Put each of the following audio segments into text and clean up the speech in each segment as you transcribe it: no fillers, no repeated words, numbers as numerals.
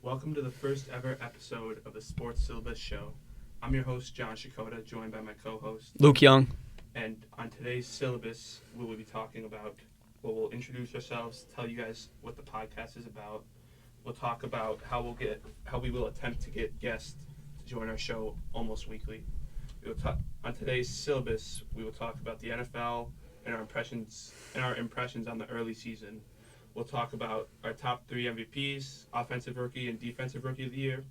Welcome to the first ever episode of the Sports Syllabus show. I'm your host, John Przekota, joined by my co-host, Luke Young. And on today's syllabus, we will be talking about, we'll introduce ourselves, tell you guys what the podcast is about. We'll talk about how we will attempt to get guests to join our show almost weekly. On today's syllabus, we will talk about the NFL and our impressions on the early season. We'll talk about our top 3 MVPs, Offensive Rookie and Defensive Rookie of the Year,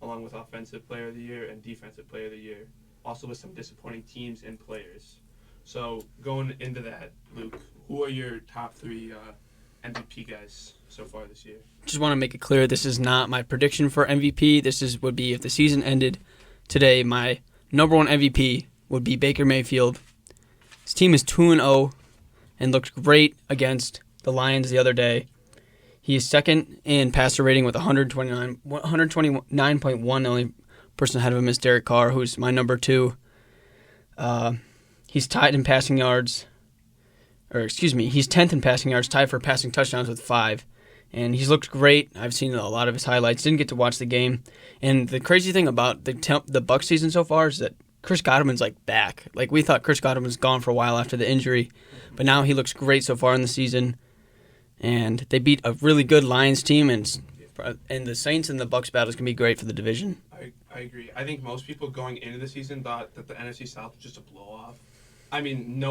along with Offensive Player of the Year and Defensive Player of the Year, also with some disappointing teams and players. So going into that, Luke, who are your top 3 MVP guys so far this year? Just want to make it clear, this is not my prediction for MVP. Would be if the season ended today, my number 1 MVP would be Baker Mayfield. His team is 2-0 and looked great against the Lions the other day. He is second in passer rating with 129.1. The only person ahead of him is Derek Carr, who's my number 2. He's tied in passing yards. He's 10th in passing yards, tied for passing touchdowns with 5. And he's looked great. I've seen a lot of his highlights. Didn't get to watch the game. And the crazy thing about the Bucs season so far is that Chris Godwin's back. We thought Chris Godwin was gone for a while after the injury, but now he looks great so far in the season. And they beat a really good Lions team, and the Saints and the Bucs battle is going to be great for the division. I agree. I think most people going into the season thought that the NFC South was just a blow-off. I mean,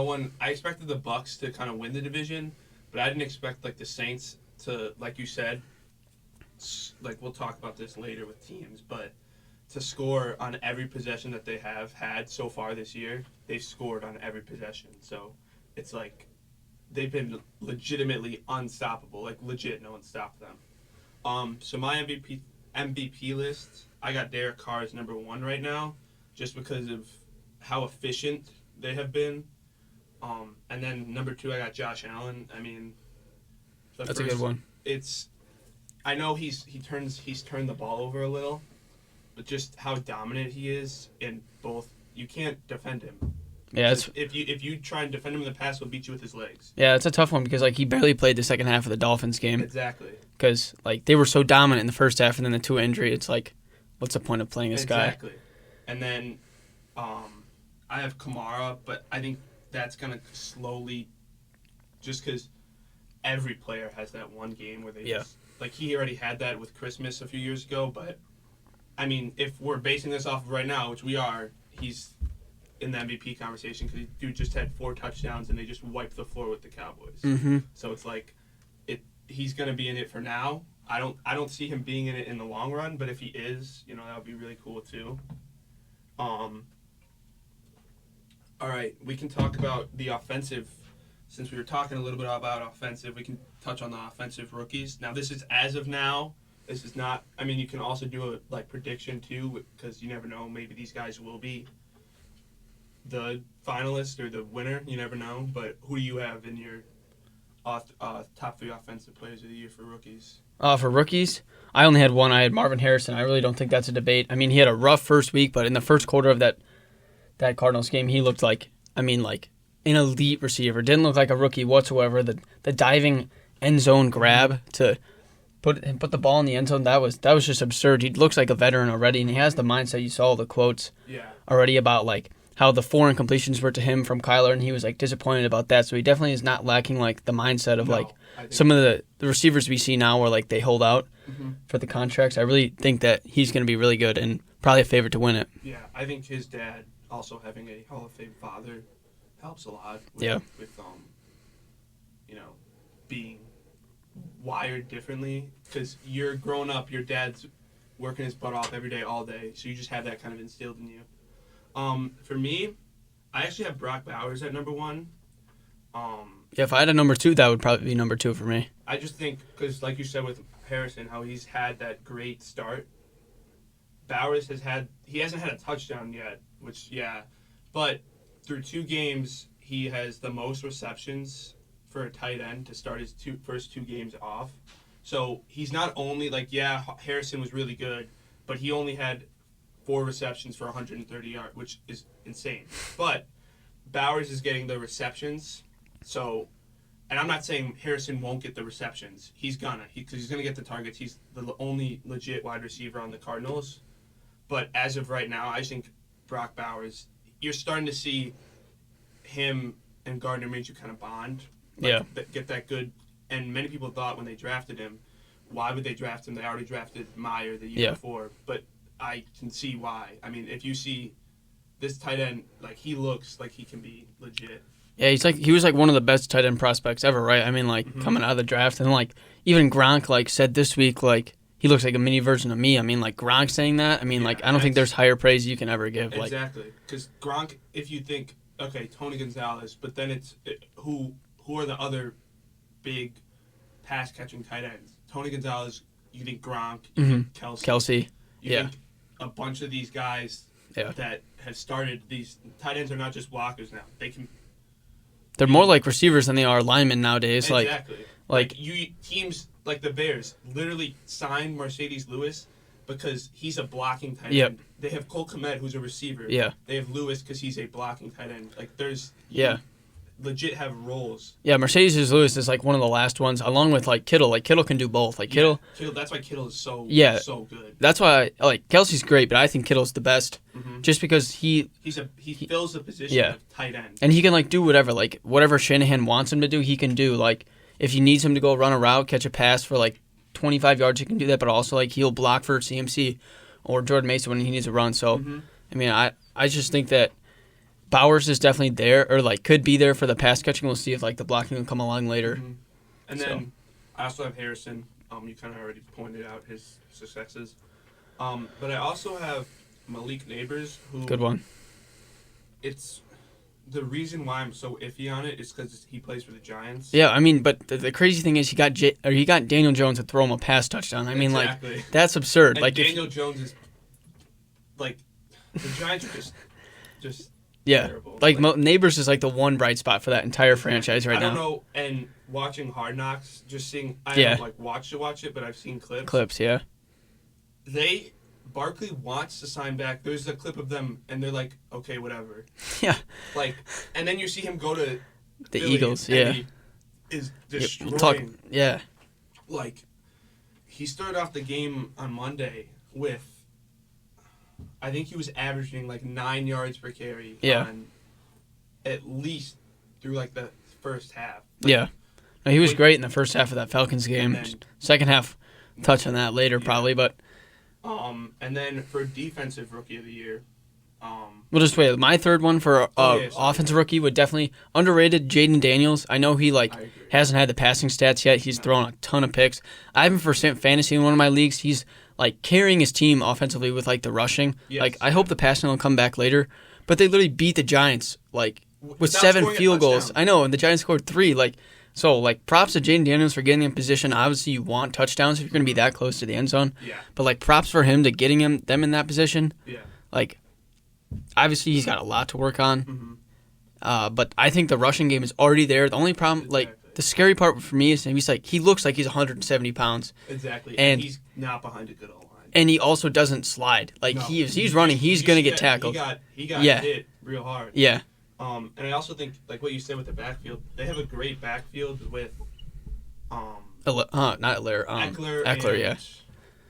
I expected the Bucs to kind of win the division, but I didn't expect the Saints to, like you said, we'll talk about this later with teams, but to score on every possession that they have had so far this year, they've scored on every possession. So it's they've been legitimately unstoppable. Legit, no one stopped them. So my MVP list, I got Derek Carr as number 1 right now, just because of how efficient they have been. And then number 2, I got Josh Allen. I mean, that's a good one. I know he's turned the ball over a little, but just how dominant he is in both, you can't defend him. Yeah, if you try and defend him in the pass, he'll beat you with his legs. Yeah, it's a tough one because he barely played the second half of the Dolphins game. Exactly. Because they were so dominant in the first half, and then the Tua injury, it's what's the point of playing this guy? Exactly. And then I have Kamara, but I think that's gonna slowly, just because every player has that one game where they just he already had that with Christmas a few years ago, but I mean, if we're basing this off of right now, which we are, he's in the MVP conversation because dude just had 4 touchdowns and they just wiped the floor with the Cowboys. Mm-hmm. So it's he's gonna be in it for now. I don't see him being in it in the long run, but if he is, that would be really cool too. All right, we can talk about the offensive. Since we were talking a little bit about offensive, we can touch on the offensive rookies. Now, this is as of now. This is not. I mean, you can also do a prediction too, because you never know. Maybe these guys will be the finalist or the winner. You never know. But who do you have in your top 3 offensive players of the year for rookies? For rookies, I only had one. I had Marvin Harrison. I really don't think that's a debate. I mean, he had a rough first week, but in the first quarter of that Cardinals game, he looked an elite receiver. Didn't look like a rookie whatsoever. The diving end zone grab to put the ball in the end zone, that was just absurd. He looks like a veteran already, and he has the mindset. You saw all the quotes already about how the 4 incompletions were to him from Kyler, and he was disappointed about that. So he definitely is not lacking the mindset of some of the receivers we see now where they hold out for the contracts. I really think that he's going to be really good and probably a favorite to win it. Yeah, I think his dad also having a Hall of Fame father helps a lot with being wired differently, because you're growing up, your dad's working his butt off every day, all day, so you just have that kind of instilled in you. For me, I actually have Brock Bowers at number 1. If I had a number 2, that would probably be number 2 for me. I just think, because like you said with Harrison, how he's had that great start. Bowers he hasn't had a touchdown yet, but through 2 games, he has the most receptions for a tight end to start his first 2 games off. So he's not only Harrison was really good, but he only had 4 receptions for 130 yards, which is insane. But Bowers is getting the receptions, so and I'm not saying Harrison won't get the receptions. He's gonna, because he's gonna get the targets. He's the only legit wide receiver on the Cardinals. But as of right now, I think Brock Bowers, you're starting to see him and Gardner Minshew kind of bond. Get that good. And many people thought when they drafted him, why would they draft him? They already drafted Meyer the year before. But I can see why. I mean, if you see this tight end, like, he looks like he can be legit. Yeah, he was like one of the best tight end prospects ever, right? I mean, like, coming out of the draft, and like even Gronk like said this week, like, he looks like a mini version of me. I mean, like, Gronk saying that, I mean, like, I don't think there's higher praise you can ever give. Exactly, because Gronk, if you think, okay, Tony Gonzalez, but then who are the other big pass catching tight ends? Tony Gonzalez, you think Gronk, you think Kelsey, you think a bunch of these guys that have started. These tight ends are not just blockers now; they're more like receivers than they are linemen nowadays. Exactly. Like teams like the Bears literally signed Mercedes Lewis because he's a blocking tight end. They have Cole Kmet, who's a receiver. Yeah. They have Lewis because he's a blocking tight end. Like, legit have roles. Yeah, Mercedes Lewis is like one of the last ones, along with like Kittle. Like, Kittle can do both. Like, Kittle. That's why Kittle is so good. That's why Kelsey's great, but I think Kittle's the best, just because he fills the position of tight end, and he can like do whatever Shanahan wants him to do. He can do, like, if he needs him to go run a route, catch a pass for like 25 yards, he can do that. But also, like, he'll block for CMC or Jordan Mason when he needs to run. So, I mean, I just think that Bowers is definitely there, or like could be there for the pass catching. We'll see if like the blocking will come along later. And then I also have Harrison. You kind of already pointed out his successes. But I also have Malik Neighbors, who good one. It's the reason why I'm so iffy on it is because he plays for the Giants. Yeah, I mean, but the crazy thing is he got Daniel Jones to throw him a pass touchdown. I mean, like, that's absurd. And like, Daniel Jones is like, the Giants are just. Yeah, terrible. like Neighbors is like the one bright spot for that entire franchise right now. I don't know, and watching Hard Knocks, just seeing, I don't like watch it, but I've seen clips. Barkley wants to sign back. There's a clip of them, and they're like, okay, whatever. Yeah. Like, and then you see him go to the Philly, Eagles, and he is destroying. Like, he started off the game on Monday with, I think he was averaging like 9 yards per carry on at least through like the first half. Like, no, he was great in the first half of that Falcons game. Second half, touch on that later probably, but. And then for defensive rookie of the year, we'll just wait. My third one for offensive rookie would definitely underrated Jaden Daniels. I know he hasn't had the passing stats yet. He's thrown a ton of picks. I have him for fantasy in one of my leagues. He's like carrying his team offensively with like the rushing. Like, I hope the passing will come back later, but they literally beat the Giants like with 7 field goals. I know, and the Giants scored 3. So props to Jaden Daniels for getting in position. Obviously, you want touchdowns if you're going to be that close to the end zone. Yeah. But like props for him to getting them in that position. Yeah. Like, obviously he's got a lot to work on. But I think the rushing game is already there. The only problem, the scary part for me is he looks like he's 170 pounds. Exactly. And he's not behind a good O-line. And he also doesn't slide. He's running, he's going to get tackled. He got hit real hard. Yeah. And I also think, like what you said with the backfield, they have a great backfield with Eckler and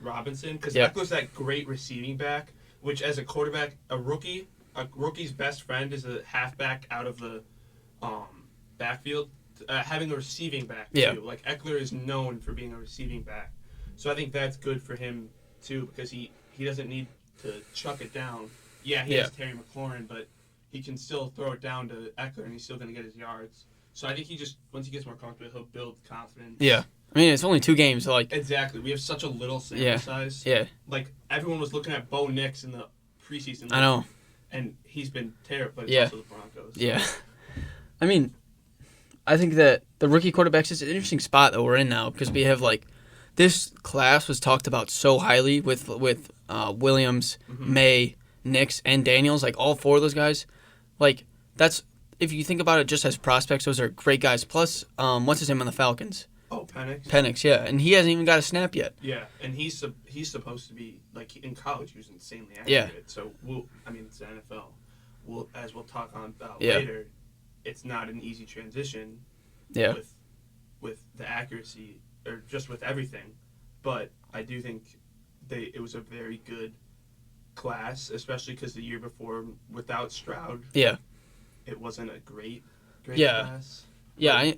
Robinson, because Eckler's that great receiving back, which as a quarterback, a rookie's best friend is a halfback out of the backfield, having a receiving back too. Like, Eckler is known for being a receiving back, so I think that's good for him too, because he doesn't need to chuck it down. He has Terry McLaurin, but he can still throw it down to Eckler, and he's still going to get his yards. So I think once he gets more comfortable, he'll build confidence. Yeah. I mean, it's only 2 games, so Exactly. We have such a little sample size. Yeah. Like, everyone was looking at Bo Nix in the preseason. I know. And he's been terrible, but it's also the Broncos. So. Yeah. I mean, I think that the rookie quarterbacks is an interesting spot that we're in now, because we have, this class was talked about so highly with Williams, May, Nix, and Daniels, all 4 of those guys. That's, if you think about it just as prospects, those are great guys. Plus, what's his name on the Falcons? Oh, Penix. Penix, yeah. And he hasn't even got a snap yet. Yeah, and he's supposed to be, in college, he was insanely accurate. Yeah. So, it's the NFL. As we'll talk on about later, it's not an easy transition with with the accuracy or just with everything, but I do think it was a very good class, especially because the year before without Stroud, Yeah. it wasn't a great Yeah. class. Yeah,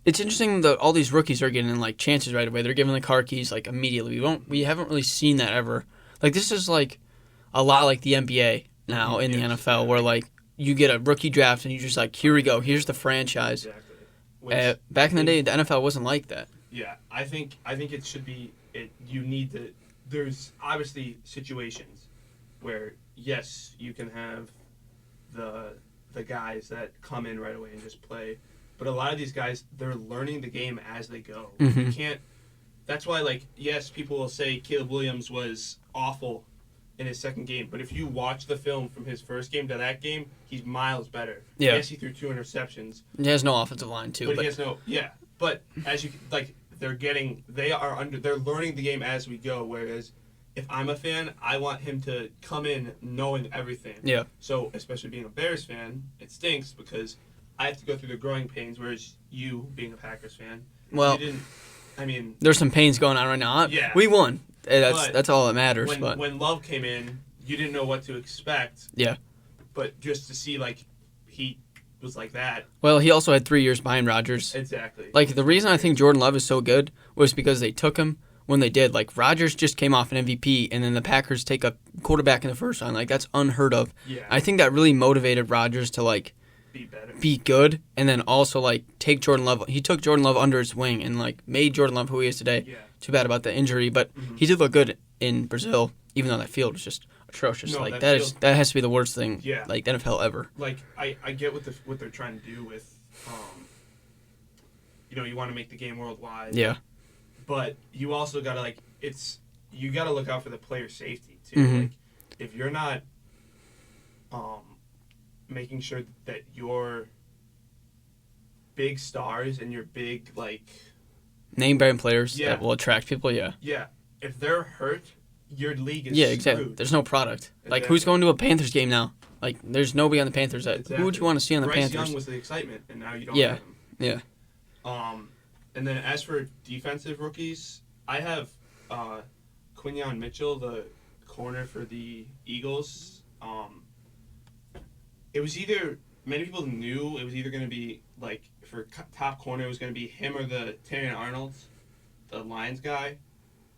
it's interesting that all these rookies are getting like chances right away. They're given the car keys like immediately. We haven't really seen that ever. Like this is like a lot like the NBA now in the NFL, where like you get a rookie draft and you just like, here we go, here's the franchise. Exactly. Back in the day, the NFL wasn't like that. Yeah, I think it should be. You need to. There's obviously situations where yes, you can have the guys that come in right away and just play, but a lot of these guys, they're learning the game as they go. Mm-hmm. You can't. That's why, like, yes, people will say Caleb Williams was awful in his second game, but if you watch the film from his first game to that game, he's miles better. Yeah. Yes, he threw 2 interceptions. He has no offensive line too, But he has no. Yeah, but as you like. They're learning the game as we go, whereas if I'm a fan, I want him to come in knowing everything. Yeah. So, especially being a Bears fan, it stinks because I have to go through the growing pains, whereas you, being a Packers fan, well, you didn't, I mean... There's some pains going on right now. Yeah. We won. That's all that matters. When Love came in, you didn't know what to expect. Yeah. But just to see, like, he was like that. Well, he also had 3 years behind Rodgers. Exactly. Like, the reason I think Jordan Love is so good was because they took him when they did. Like, Rodgers just came off an MVP, and then the Packers take a quarterback in the first round. Like, that's unheard of. Yeah. I think that really motivated Rodgers to, like, be better. Be good, and then also, like, take Jordan Love. He took Jordan Love under his wing and, like, made Jordan Love who he is today. Yeah. Too bad about the injury, but he did look good in Brazil, even though that field was just atrocious. No, like, that that has to be the worst thing, Yeah. like, the NFL ever. Like, I get what they're trying to do with, you want to make the game worldwide. Yeah. But you also got to, you got to look out for the player safety, too. Mm-hmm. Like, if you're not making sure that your big stars and your big, name brand players Yeah. that will attract people, yeah. Yeah, if they're hurt, your league is Yeah, exactly. screwed. There's no product. Like, Exactly. who's going to a Panthers game now? Like, there's nobody on the Panthers. Who would you want to see on the Bryce Panthers? Young was the excitement, and now you don't Yeah. have him. Yeah. And then as for defensive rookies, I have Quinyon Mitchell, the corner for the Eagles. It was many people knew it was either going to be, for top corner, it was going to be him or the Terrion Arnold, the Lions guy.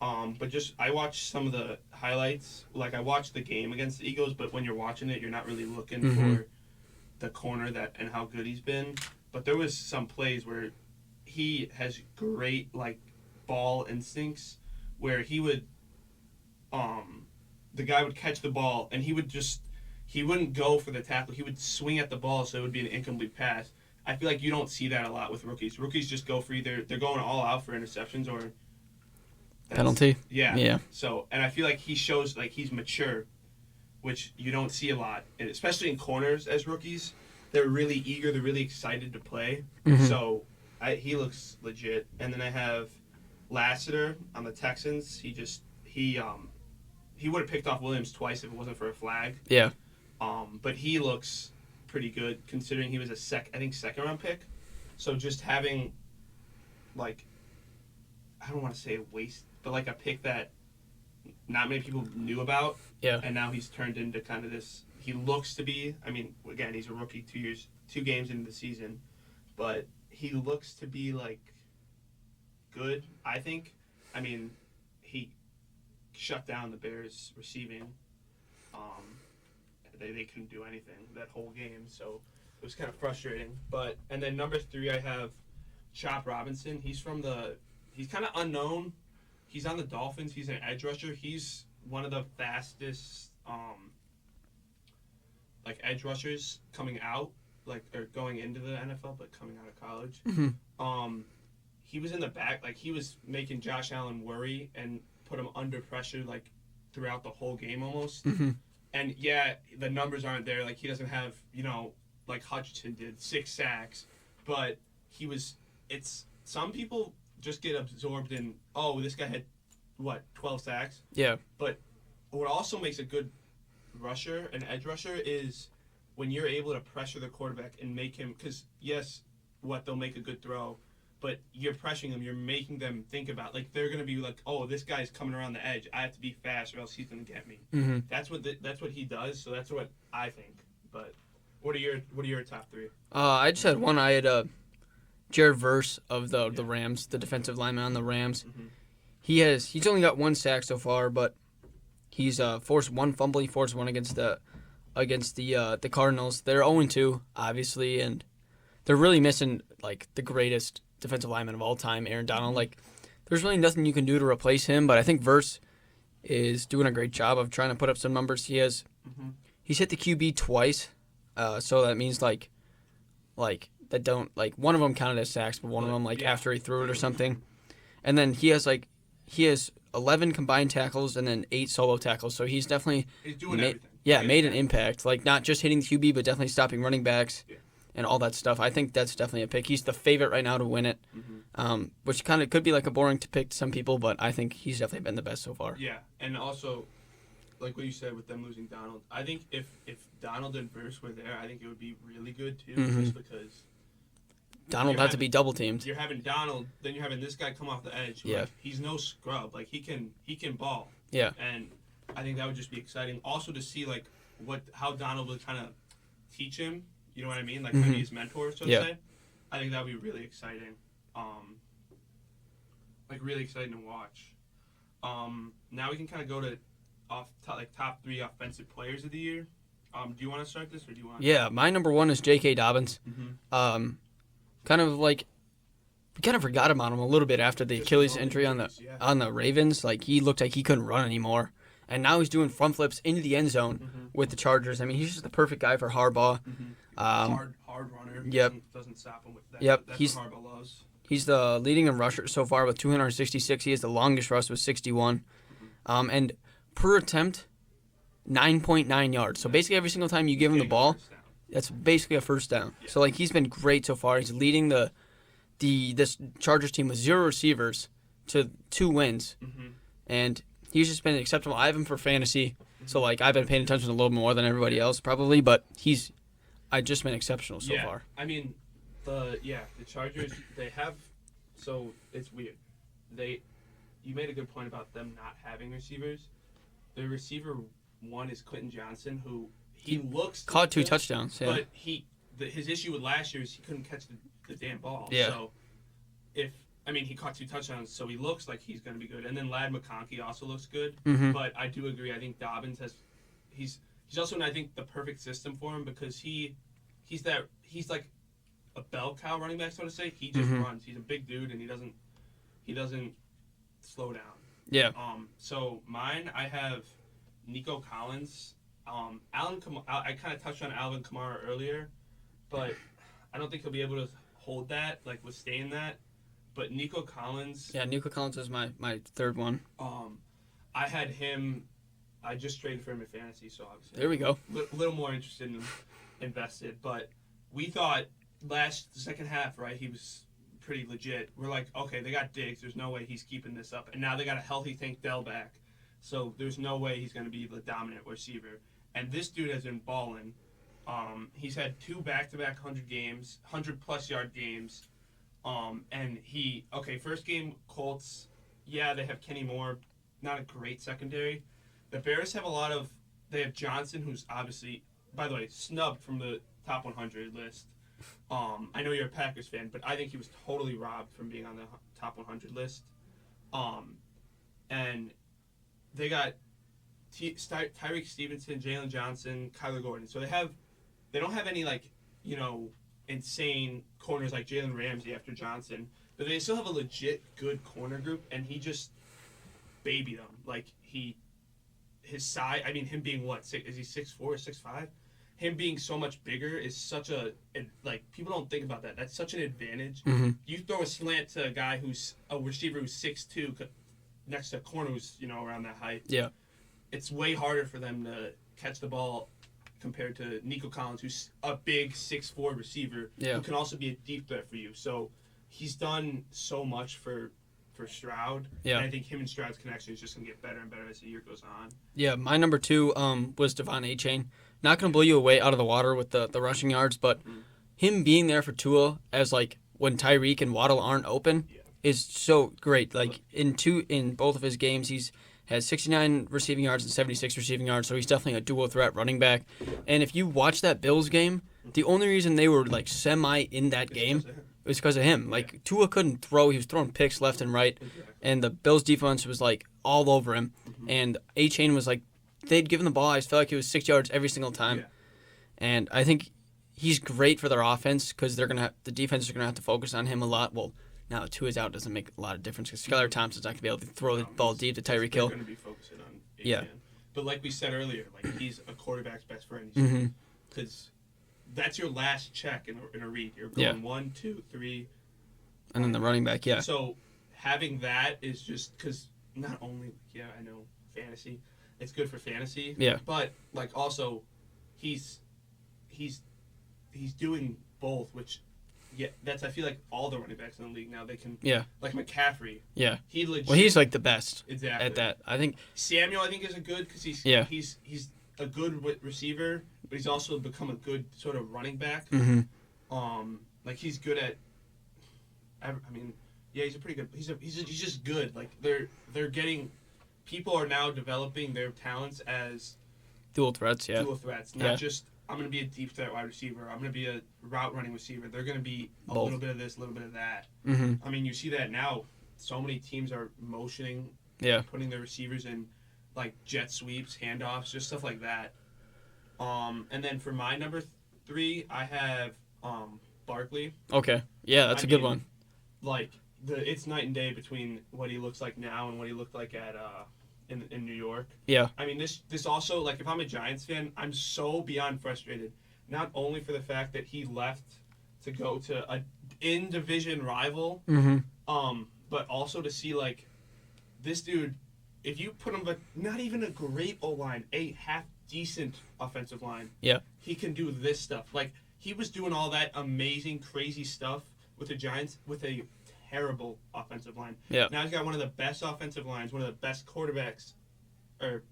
But I watched some of the highlights. Like, I watched the game against the Eagles, but when you're watching it, you're not really looking for the corner and how good he's been. But there was some plays where he has great, ball instincts, where he would, the guy would catch the ball, and he wouldn't go for the tackle. He would swing at the ball, so it would be an incomplete pass. I feel like you don't see that a lot with rookies. Rookies just go for they're going all out for interceptions or Penalty? Yeah. Yeah. So, and I feel like he shows he's mature, which you don't see a lot, and especially in corners as rookies. They're really eager. They're really excited to play. Mhm. So, he looks legit. And then I have Lassiter on the Texans. He would have picked off Williams twice if it wasn't for a flag. Yeah. But he looks pretty good considering he was a second round pick. So just having I don't want to say a waste, but a pick that not many people knew about. Yeah. And now he's turned into kind of this. He looks to be. I mean, again, he's a rookie, 2 games into the season, but he looks to be good. I think. I mean, he shut down the Bears receiving. They couldn't do anything that whole game, so it was kind of frustrating. And then number 3, I have Chop Robinson. He's kind of unknown. He's on the Dolphins. He's an edge rusher. He's one of the fastest edge rushers coming out, or going into the NFL, but coming out of college. Mm-hmm. He was in the back, he was making Josh Allen worry and put him under pressure throughout the whole game almost. Mm-hmm. And yeah, the numbers aren't there. He doesn't have, like Hutchinson did, 6 sacks, but some people just get absorbed in, this guy had 12 sacks. Yeah. But what also makes a good rusher, an edge rusher, is when you're able to pressure the quarterback and make him, because yes, they'll make a good throw, but you're pressuring them. You're making them think about, like, they're going to be like, oh, this guy's coming around the edge. I have to be fast or else he's going to get me. Mm-hmm. That's what he does, so that's what I think. But what are your top three? I just had one. I had Jared Verse of the Rams, the defensive lineman on the Rams. Mm-hmm. He's only got 1 sack so far, but he's forced 1 fumble. He forced 1 against the Cardinals. They're 0-2, obviously, and they're really missing like the greatest defensive lineman of all time, Aaron Donald. Like, there's really nothing you can do to replace him. But I think Verse is doing a great job of trying to put up some numbers. He's hit the QB twice, so that means like that don't like one of them counted as sacks, but one of them after he threw it or something. And then he has 11 combined tackles and then 8 solo tackles. So he's definitely doing everything. Yeah, made an impact. Like, not just hitting the QB, but definitely stopping running backs and all that stuff. I think that's definitely a pick. He's the favorite right now to win it, which kind of could be like a boring pick to some people, but I think he's definitely been the best so far. Yeah, and also, like what you said with them losing Donald, I think if Donald and Verse were there, I think it would be really good too, just because Donald had to be double teamed. You're having Donald, then you're having this guy come off the edge. Yeah, he's no scrub. Like, he can ball. Yeah, and I think that would just be exciting. Also to see like how Donald would kind of teach him. You know what I mean? Like, kind of his mentor, so to say. I think that would be really exciting. Really exciting to watch. Now we can kind of go to top 3 offensive players of the year. Do you want to start this, or do you want? Yeah, my number 1 is J.K. Dobbins. Kind of like we kind of forgot about him a little bit after the Achilles injury on the Ravens. Like, he looked like he couldn't run anymore, and now he's doing front flips into the end zone with the Chargers. I mean, he's just the perfect guy for Harbaugh. Hard runner. Yep. Doesn't stop him with that. Yep. That's what Harbaugh loves. He's the leading in rusher so far with 266. He has the longest rush with 61. And per attempt, 9.9 yards. So basically every single time you give him the ball, that's basically a first down. Yeah. So like, he's been great so far. He's leading this Chargers team with 0 receivers to 2 wins. And he's just been acceptable. I have him for fantasy. So like, I've been paying attention a little more than everybody else probably, but I've just been exceptional so far. I mean, the Chargers, they have, so it's weird. You made a good point about them not having receivers. The receiver 1 is Quentin Johnson, who he looks caught 2 good, touchdowns, but his issue with last year is he couldn't catch the damn ball. Yeah. So he caught 2 touchdowns, so he looks like he's going to be good. And then Ladd McConkey also looks good. But I do agree. I think Dobbins he's also in, I think, the perfect system for him, because he's like a bell cow running back, so to say. He just runs. He's a big dude, and he doesn't slow down. Yeah. So mine, I have Nico Collins. I kind of touched on Alvin Kamara earlier, but I don't think he'll be able to hold that, like withstand that. But Nico Collins. Yeah, Nico Collins is my 3rd one. I had him. I just traded for him in fantasy, so obviously there we go. A little more interested in invested, but we thought the second half, right? He was pretty legit. We're like, okay, they got Diggs. There's no way he's keeping this up, and now they got a healthy Tank Dell back, so there's no way he's going to be the dominant receiver. And this dude has been balling. He's had 2 back-to-back 100-plus yard games. And first game, Colts, they have Kenny Moore, not a great secondary. The Bears have they have Johnson, who's obviously, by the way, snubbed from the top 100 list. I know you're a Packers fan, but I think he was totally robbed from being on the top 100 list. And they got Tyreek Stevenson, Jalen Johnson, Kyler Gordon. So they don't have any insane corners like Jalen Ramsey after Johnson, but they still have a legit good corner group, and he just babied them. Like, his size, him being what, is he 6'4", 6'5"? Him being so much bigger is such people don't think about that. That's such an advantage. You throw a slant to a guy who's a receiver who's 6'2", next to a corner who's, around that height. Yeah. It's way harder for them to catch the ball compared to Nico Collins, who's a big 6'4" receiver who can also be a deep threat for you. So he's done so much for Stroud. Yeah. And I think him and Stroud's connection is just going to get better and better as the year goes on. Yeah, my number 2 was Devon Achane. Not going to blow you away out of the water with the rushing yards, but him being there for Tua as like when Tyreek and Waddle aren't open is so great. Like in both of his games, he's has 69 receiving yards and 76 receiving yards, so he's definitely a dual threat running back. And if you watch that Bills game, the only reason they were like semi in that game was because of him. Like Tua couldn't throw; he was throwing picks left and right, and the Bills defense was like all over him. And A-Chain was like, they'd give him the ball. I just felt like it was 6 yards every single time. Yeah. And I think he's great for their offense because the defense are gonna have to focus on him a lot. Well, now that Tua's out doesn't make a lot of difference because Skylar Thompson's not going to be able to throw the ball deep to Tyreek Hill. They're going to be focusing on A-Man. But like we said earlier, like he's a quarterback's best friend. Because that's your last check in a read. You're going 1, 2, 3. And then the running back, So having that is just because not only, I know, fantasy. It's good for fantasy. Yeah. But like also, he's doing both, which... Yeah, I feel like all the running backs in the league now, they can... Yeah. Like McCaffrey. Yeah. He legit... Well, he's like the best exactly. at that. I think... Samuel, I think, is a good... Because he's a good receiver, but he's also become a good sort of running back. Like, he's good at... I mean, he's a pretty good... He's just good. Like, they're getting... People are now developing their talents as... Dual threats, Dual threats. Not just... I'm going to be a deep threat wide receiver. I'm going to be a route running receiver. They're going to be a little bit of this, a little bit of that. I mean, you see that now. So many teams are motioning, putting their receivers in, like jet sweeps, handoffs, just stuff like that. And then for my number 3, I have Barkley. Okay, yeah, that's a good one. Like it's night and day between what he looks like now and what he looked like at in New York. Yeah. I mean, this also, like, if I'm a Giants fan, I'm so beyond frustrated. Not only for the fact that he left to go to a in-division rival, but also to see, like, this dude, if you put him, but not even a great O-line, a half-decent offensive line, he can do this stuff. Like, he was doing all that amazing, crazy stuff with the Giants with a terrible offensive line. Yeah. Now he's got one of the best offensive lines, one of the best quarterbacks, or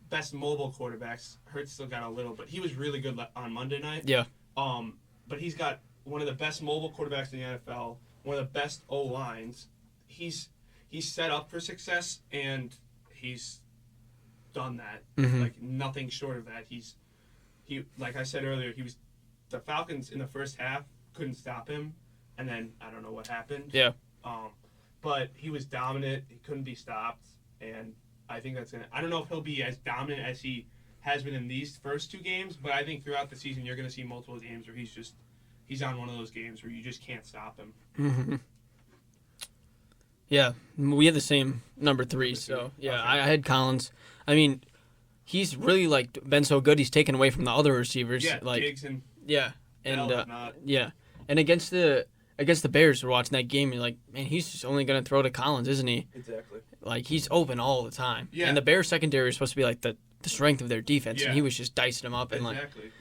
best mobile quarterbacks. Hurts still got a little, but he was really good on Monday night. Yeah. But he's got one of the best mobile quarterbacks in the NFL, one of the best O-lines. He's set up for success, and he's done that. Like, nothing short of that. He like I said earlier, the Falcons in the first half couldn't stop him. And then, I don't know what happened. Yeah. But he was dominant. He couldn't be stopped. And I think that's going to... I don't know if he'll be as dominant as he has been in these first 2 games, but I think throughout the season, you're going to see multiple games where he's on one of those games where you just can't stop him. Yeah. We had the same number 3, so... Yeah, okay. I had Collins. I mean, he's really, like, been so good, he's taken away from the other receivers. Yeah, like, Diggs and... Yeah. And, And against the Bears, we're watching that game, and you're like, man, he's just only going to throw to Collins, isn't he? Exactly. Like, he's open all the time. Yeah. And the Bears secondary is supposed to be, like, the strength of their defense, and he was just dicing them up. Exactly.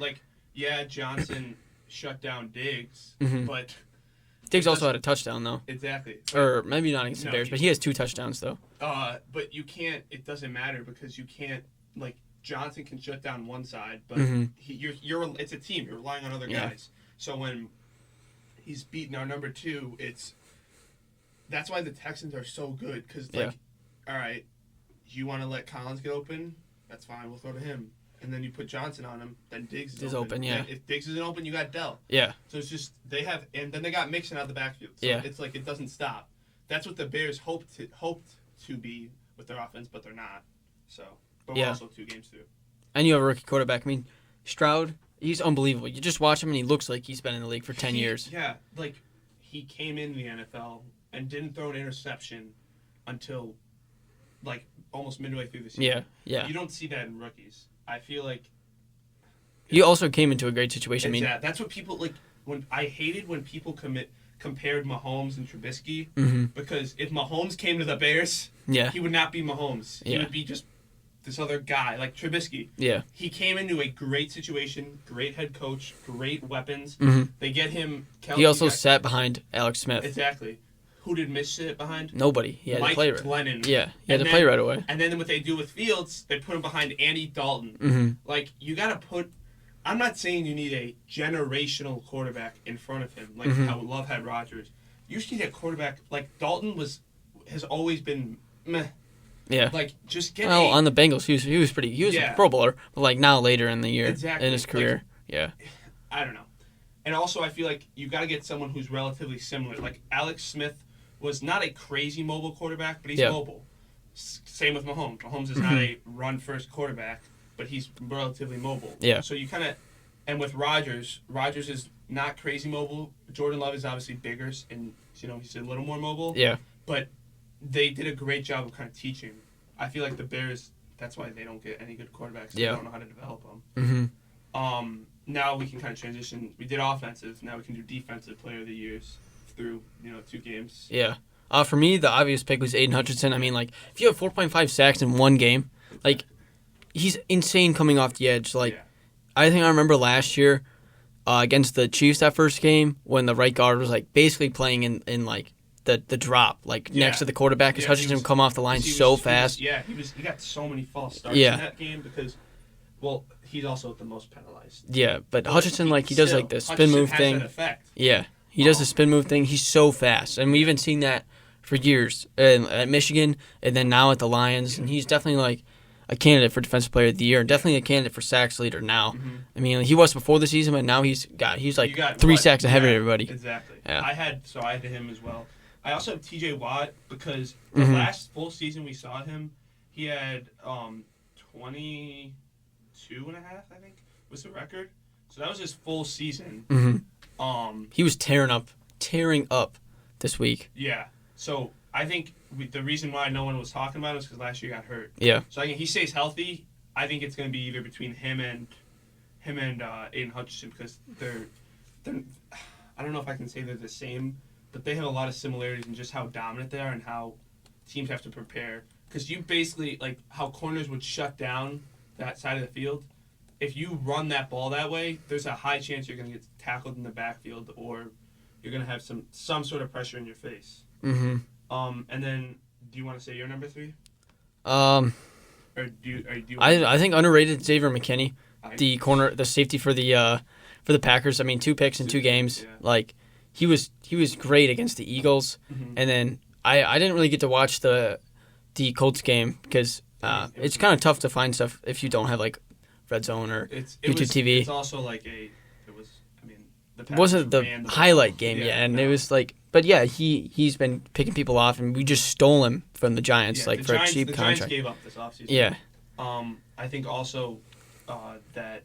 Johnson shut down Diggs, but... Diggs also had a touchdown, though. Exactly. Or maybe not against the Bears, but he has 2 touchdowns, though. But you can't... It doesn't matter because you can't... Like, Johnson can shut down one side, but it's a team. You're relying on other guys. So when... he's beaten our number 2. That's why the Texans are so good because, like, all right, you want to let Collins get open? That's fine. We'll throw to him. And then you put Johnson on him. Then Diggs is open. Yeah. If Diggs isn't open, you got Dell. Yeah. So it's just and then they got Mixon out of the backfield. So it's like it doesn't stop. That's what the Bears hoped to be with their offense, but they're not. So, but we're also 2 games through. And you have a rookie quarterback. I mean, Stroud. He's unbelievable. You just watch him, and he looks like he's been in the league for 10 years. Yeah, like, he came in the NFL and didn't throw an interception until, like, almost midway through the season. Yeah. You don't see that in rookies. I feel like... He also came into a great situation. That's what people, like, I hated when people compared Mahomes and Trubisky, because if Mahomes came to the Bears, he would not be Mahomes. He would be just... this other guy, like Trubisky. Yeah. He came into a great situation, great head coach, great weapons. They get him... He also sat behind Alex Smith. Exactly. Who did Mitch sit behind? Nobody. He had Mike to play Glennon. Yeah, he had to play right away. And then what they do with Fields, they put him behind Andy Dalton. Like, you got to put... I'm not saying you need a generational quarterback in front of him, like how Love had Rodgers. You just need a quarterback like Dalton has always been meh. Yeah. Like just get. Well, on the Bengals, he was a Pro Bowler, but like now later in the year in his career, I don't know. And also, I feel like you got to get someone who's relatively similar. Like Alex Smith was not a crazy mobile quarterback, but he's mobile. Same with Mahomes. Mahomes is not a run-first quarterback, but he's relatively mobile. Yeah. So you kind of, and with Rodgers is not crazy mobile. Jordan Love is obviously bigger, and he's a little more mobile. Yeah. But they did a great job of kind of teaching. I feel like the Bears. That's why they don't get any good quarterbacks. They don't know how to develop them. Now we can kind of transition. We did offensive. Now we can do defensive player of the years through 2 games. Yeah. For me, the obvious pick was Aiden Hutchinson. I mean, like, if you have 4.5 sacks in one game, like, he's insane coming off the edge. Like, I think I remember last year against the Chiefs that first game when the right guard was, like, basically playing in like, the drop, like, next to the quarterback because Hutchinson would come off the line so fast. He got so many false starts in that game because, well, he's also the most penalized. Yeah, but Hutchinson, like, he does, like, the spin move thing. That effect. Yeah, he does the spin move thing. He's so fast. And we've even seen that for years at Michigan and then now at the Lions. And he's definitely, like, a candidate for Defensive Player of the Year and definitely a candidate for sacks leader now. I mean, he was before the season, but now he's like 3 sacks ahead of everybody. Exactly. Yeah. I had him as well. I also have TJ Watt because the last full season we saw him, he had 22 and a half, I think, was the record. So that was his full season. He was tearing up this week. Yeah. So I think the reason why no one was talking about it is because last year he got hurt. Yeah. So I think he stays healthy. I think it's going to be either between him and Aiden Hutchinson because they're I don't know if I can say they're the same, but they have a lot of similarities in just how dominant they are and how teams have to prepare. Because you basically, like, how corners would shut down that side of the field. If you run that ball that way, there's a high chance you're going to get tackled in the backfield or you're going to have some sort of pressure in your face. And then, do you want to say your number 3? Or do you I think underrated Xavier McKinney, the safety for the Packers. I mean, 2 picks in 2 games. Yeah. Like, he was great against the Eagles. And then I didn't really get to watch the Colts game because it's kind of tough to find stuff if you don't have, like, Red Zone or YouTube TV. It's also like the Packers wasn't the highlight game yet, and it was like, but yeah, he's been picking people off, and we just stole him from the Giants, for a cheap contract. The Giants gave up this offseason. Yeah. I think also that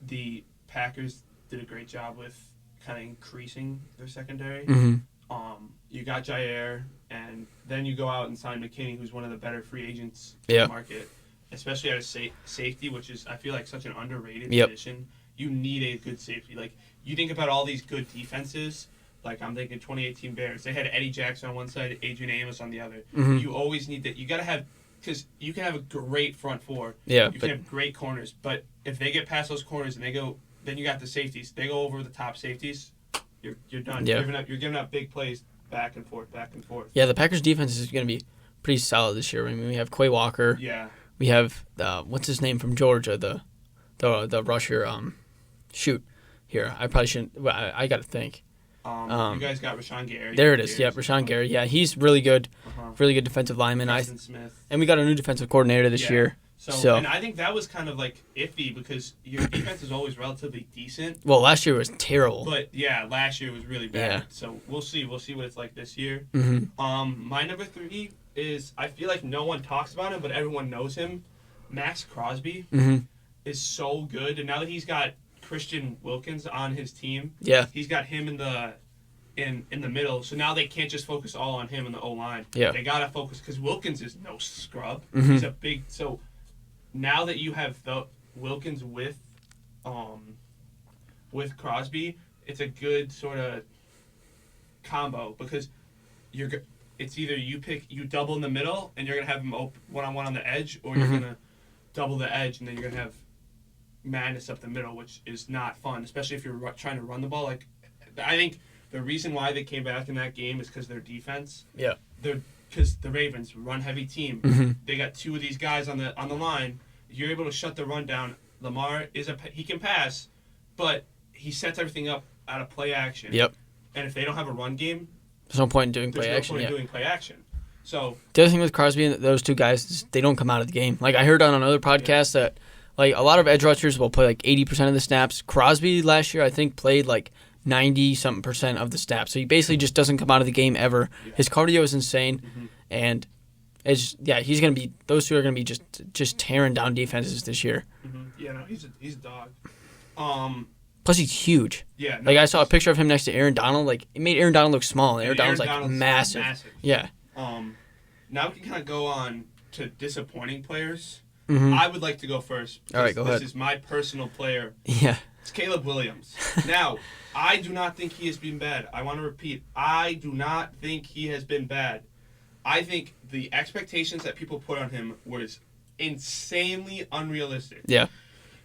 the Packers did a great job with kind of increasing their secondary. You got Jair, and then you go out and sign McKinney, who's one of the better free agents in the market, especially at a safety, which is, I feel like, such an underrated position. You need a good safety. Like, you think about all these good defenses, like I'm thinking 2018 Bears. They had Eddie Jackson on one side, Adrian Amos on the other. You always need that. You got to have, because you can have a great front 4. You can have great corners, but if they get past those corners and they go, then you got the safeties. They go over the top safeties, you're done. Yeah. You're giving up big plays back and forth. Yeah, the Packers defense is going to be pretty solid this year. I mean, we have Quay Walker. Yeah. We have what's his name from Georgia, the rusher. Shoot, here I probably shouldn't. Well, I got to think. You guys got Rashawn Gary. There it is. Yeah, Rashawn Gary. Yeah, he's really good. Really good defensive lineman. Smith. And we got a new defensive coordinator this year. So, and I think that was kind of like iffy because your defense is always relatively decent. Well, last year was terrible. But yeah, last year was really bad. Yeah. So we'll see. We'll see what it's like this year. My number 3 is, I feel like no one talks about him, but everyone knows him. Max Crosby is so good, and now that he's got Christian Wilkins on his team, he's got him in the middle. So now they can't just focus all on him in the O-line. Yeah. They gotta focus because Wilkins is no scrub. He's a big. So now that you have the Wilkins with Crosby, it's a good sort of combo because it's either you double in the middle and you're gonna have him one-on-one on the edge, or you're gonna double the edge and then you're gonna have madness up the middle, which is not fun, especially if you're trying to run the ball. Like, I think the reason why they came back in that game is because their defense. Yeah. Because the Ravens run heavy team. They got 2 of these guys on the line. You're able to shut the run down. Lamar he can pass, but he sets everything up out of play action. Yep. And if they don't have a run game, there's no point in doing there's play no action. point Yeah. in doing play action. So The other thing with Crosby and those two guys is they don't come out of the game. Like I heard on another podcast that like a lot of edge rushers will play like 80% of the snaps. Crosby last year I think played like 90-something% of the snaps. So he basically just doesn't come out of the game ever. Yeah. His cardio is insane, and it's he's gonna be those two are gonna be just tearing down defenses this year. Yeah, no, he's a dog. Plus he's huge. Yeah, no, Like I saw a picture of him next to Aaron Donald. Like it made Aaron Donald look small. And Aaron Donald's like massive. Yeah. Now we can kind of go on to disappointing players. Mhm. I would like to go first. All right, go ahead. This is my personal player. Yeah. It's Caleb Williams. Now, I do not think he has been bad. I want to repeat, I do not think he has been bad. I think the expectations that people put on him was insanely unrealistic. Yeah.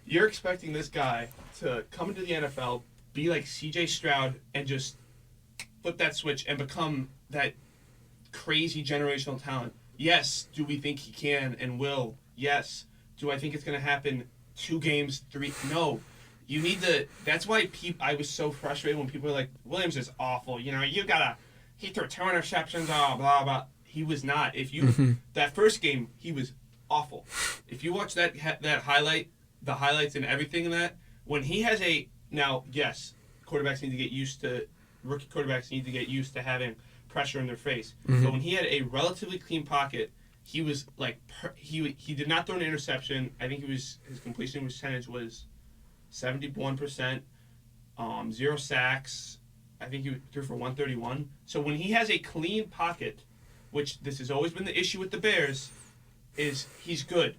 You're expecting this guy to come into the NFL, be like C.J. Stroud, and just flip that switch and become that crazy generational talent. Yes, do we think he can and will? Yes. Do I think it's going to happen 2 games, 3? No. You need to. That's why I was so frustrated when people were like, Williams is awful. You know, he threw 2 interceptions, blah, blah. He was not. That first game, he was awful. If you watch that highlight, the highlights and everything in that, when he has now, yes, rookie quarterbacks need to get used to having pressure in their face. But when he had a relatively clean pocket, he was like, he did not throw an interception. I think his completion percentage was 71%, 0 sacks. I think he threw for 131. So when he has a clean pocket, which this has always been the issue with the Bears, is he's good.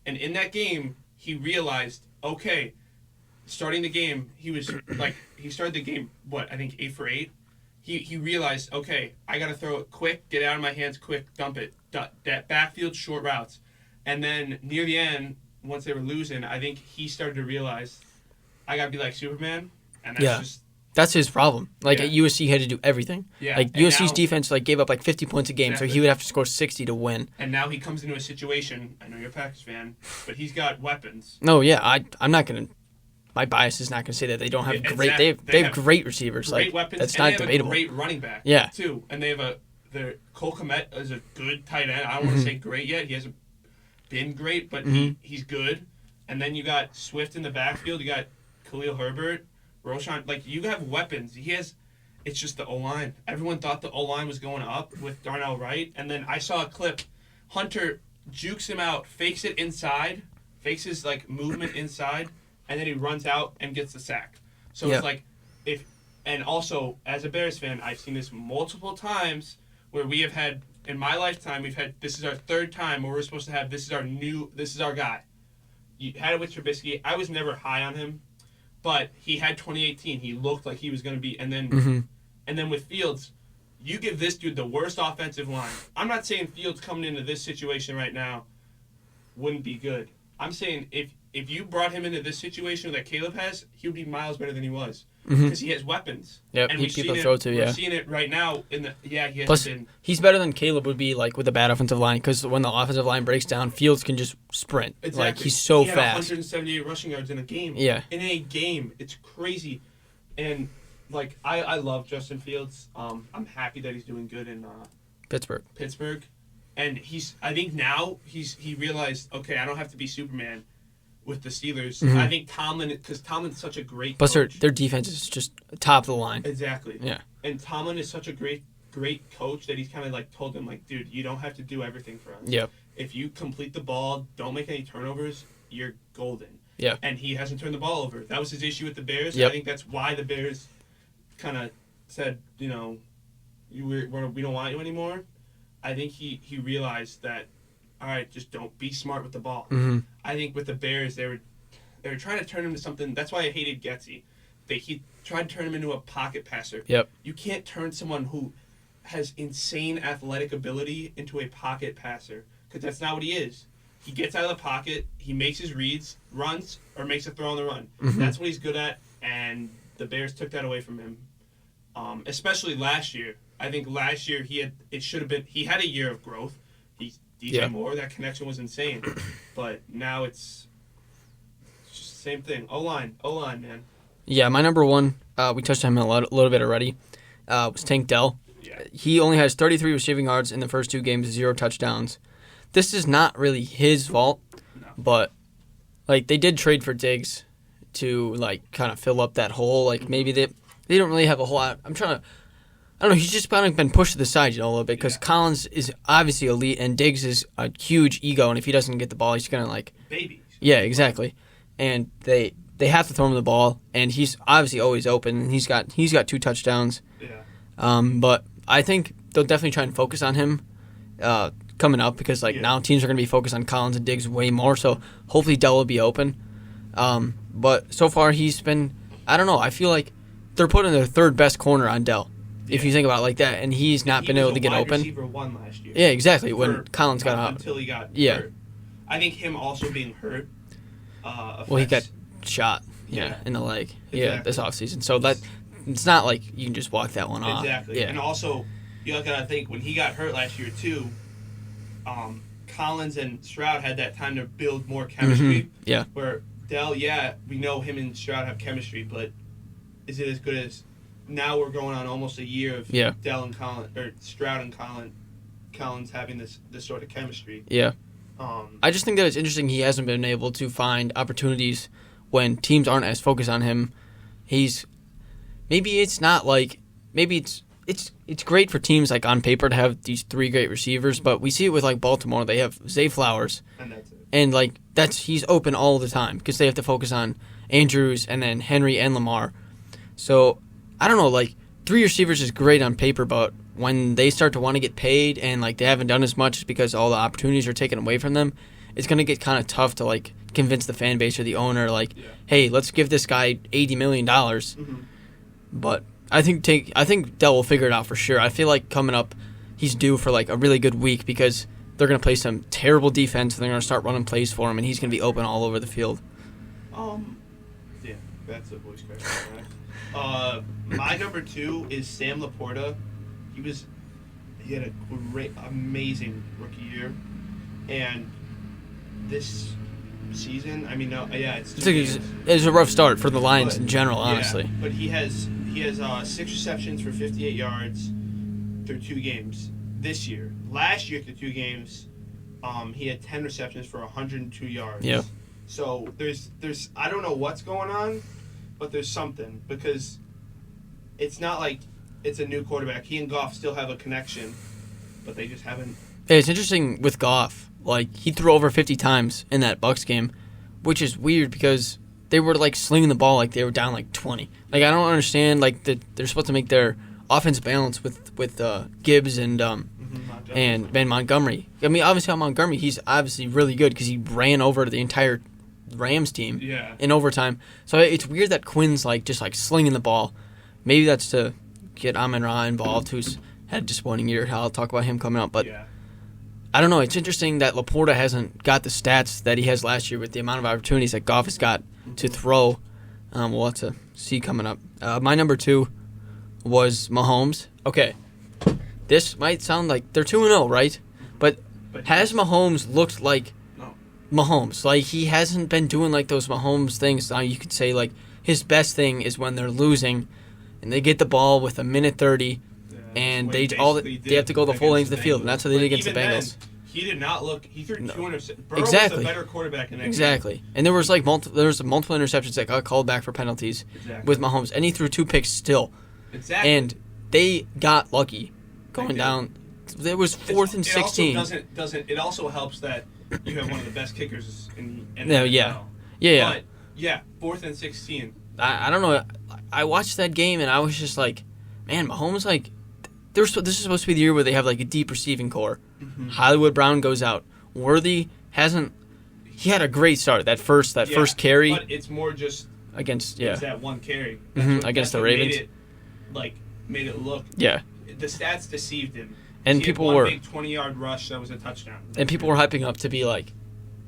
And in that game, he realized, okay, starting the game, he started the game, I think 8 for 8. He realized, okay, I got to throw it quick, get it out of my hands quick, dump it. That backfield, short routes. And then near the end, once they were losing, I think he started to realize, I got to be like Superman. And that's his problem. Like at USC, he had to do everything. Yeah. Like USC's defense gave up like 50 points a game, Exactly. so he would have to score 60 to win. And now he comes into a situation, I know you're a Packers fan, but he's got weapons. No, yeah, I'm not going to. My bias is not going to say that they don't have great. They have great receivers. Great weapons. That's and not they have debatable. A great running back. Yeah. Too. And they have their Cole Kmet is a good tight end. I don't want to say great yet. He hasn't been great, but he's good. And then you got Swift in the backfield. You got Khalil Herbert, Roshan. Like you have weapons. It's just the O-line. Everyone thought the O-line was going up with Darnell Wright, and then I saw a clip. Hunter jukes him out, fakes it inside, fakes his movement inside, and then he runs out and gets the sack. So it's like and also as a Bears fan, I've seen this multiple times where we have had in my lifetime this is our 3rd time where we're supposed to have this is our guy. You had it with Trubisky. I was never high on him, but he had 2018. He looked like he was going to be, and then with Fields, you give this dude the worst offensive line. I'm not saying Fields coming into this situation right now wouldn't be good. I'm saying if you brought him into this situation that Caleb has, he would be miles better than he was because he has weapons. Yep, and he'd people throw to. We're seeing it right now. He has Plus, been. He's better than Caleb would be with a bad offensive line because when the offensive line breaks down, Fields can just sprint. Exactly. He's so he had fast. 178 rushing yards in a game. Yeah. In a game, it's crazy, and I love Justin Fields. I'm happy that he's doing good in Pittsburgh, and I think now he realized, okay, I don't have to be Superman with the Steelers. I think because Tomlin's such a great Plus, coach. their defense is just top of the line. Exactly. Yeah. And Tomlin is such a great coach that he's kind of told him, dude, you don't have to do everything for us. Yep. If you complete the ball, don't make any turnovers, you're golden. Yeah. And he hasn't turned the ball over. That was his issue with the Bears. Yep. I think that's why the Bears kind of said, we don't want you anymore. I think he realized that, all right, just don't be smart with the ball. I think with the Bears, they were trying to turn him into something. That's why I hated Getsy. He tried to turn him into a pocket passer. Yep. You can't turn someone who has insane athletic ability into a pocket passer because that's not what he is. He gets out of the pocket, he makes his reads, runs, or makes a throw on the run. That's what he's good at, and the Bears took that away from him. Especially last year. I think last year he had a year of growth. DJ Moore, that connection was insane. But now it's Same thing. O-line, man. Yeah, my number one, we touched on him a little bit already, was Tank Dell. Yeah. He only has 33 receiving yards in the first 2 games, 0 touchdowns. This is not really his fault, but like they did trade for Diggs to like kind of fill up that hole. Like maybe they don't really have a whole lot. I don't know. He's just kind of been pushed to the side, a little bit because Collins is obviously elite and Diggs is a huge ego, and if he doesn't get the ball, he's gonna like baby. Yeah, exactly. And they have to throw him the ball, and he's obviously always open. And he's got 2 touchdowns. Yeah. But I think they'll definitely try and focus on him coming up because now teams are going to be focused on Collins and Diggs way more. So hopefully Dell will be open. But so far he's been, I don't know. I feel like they're putting their 3rd best corner on Dell, if you think about it like that, and he's not been able to get open. Receiver 1 last year. Yeah, exactly. When Collins got out, until he got hurt. I think him also being hurt. He got shot. In the leg. Exactly. Yeah, this offseason. So that it's not like you can just walk that one off. Exactly. Yeah. And also, you gotta think when he got hurt last year too. Collins and Stroud had that time to build more chemistry. Mm-hmm. Yeah. Where Dell, we know him and Stroud have chemistry, but is it as good as? Now we're going on almost a year of Dell and Collins, or Stroud and Collins having this sort of chemistry. Yeah. I just think that it's interesting he hasn't been able to find opportunities when teams aren't as focused on him. Maybe it's great for teams like on paper to have these 3 great receivers, but we see it with like Baltimore. They have Zay Flowers, and that's it. And he's open all the time because they have to focus on Andrews and then Henry and Lamar. So I don't know, like 3 receivers is great on paper, but when they start to want to get paid and like they haven't done as much because all the opportunities are taken away from them, it's going to get kind of tough to like convince the fan base or the owner hey, let's give this guy $80 million. Mm-hmm. But I think Dell will figure it out for sure. I feel like coming up he's due for like a really good week because they're going to play some terrible defense and they're going to start running plays for him and he's going to be open all over the field. Yeah, that's a voice question. Right? My number 2 is Sam Laporta. He had a great, amazing rookie year, and this season, it's a rough start for the Lions in general, honestly. Yeah, but he has 6 receptions for 58 yards through 2 games this year. Last year through 2 games, he had 10 receptions for 102 yards. Yeah. So there's I don't know what's going on, but there's something because it's not like it's a new quarterback. He and Goff still have a connection, but they just haven't. Hey, it's interesting with Goff. Like, he threw over 50 times in that Bucs game, which is weird because they were, like, slinging the ball like they were down, like, 20. Like, I don't understand, like, they're supposed to make their offense balance with Gibbs and Ben Montgomery. I mean, obviously on Montgomery, he's obviously really good because he ran over the entire Rams team in overtime. So it's weird that Quinn's, like, just, like, slinging the ball. Maybe that's to get Amon-Ra involved, who's had a disappointing year. I'll talk about him coming up. But I don't know. It's interesting that Laporta hasn't got the stats that he has last year with the amount of opportunities that Goff has got to throw. We'll have to see coming up. My number 2 was Mahomes. Okay. This might sound like they're 2-0, right? But has Mahomes looked like Mahomes? Like, he hasn't been doing like those Mahomes things. Now you could say like his best thing is when they're losing and they get the ball with 1:30 and they have to go the full length of the field, and that's what they did against the Bengals. He did not look. He threw 2 interceptions. Burrow Exactly. was a better quarterback in that game. And there was multiple interceptions that got called back for penalties with Mahomes, and he threw 2 picks still. Exactly. And they got lucky going down. It was 4th and 16. It also helps that you have one of the best kickers in the NFL. Yeah. But 4th and 16. I don't know. I watched that game and I was just like, man, Mahomes this is supposed to be the year where they have like a deep receiving core. Mm-hmm. Hollywood Brown goes out. Worthy hasn't. He had a great start. That first carry. But it's more just against it's that one carry against the Ravens. Made it look. Yeah. The stats deceived him. And people were big 20-yard rush that was a touchdown. And people were hyping up to be like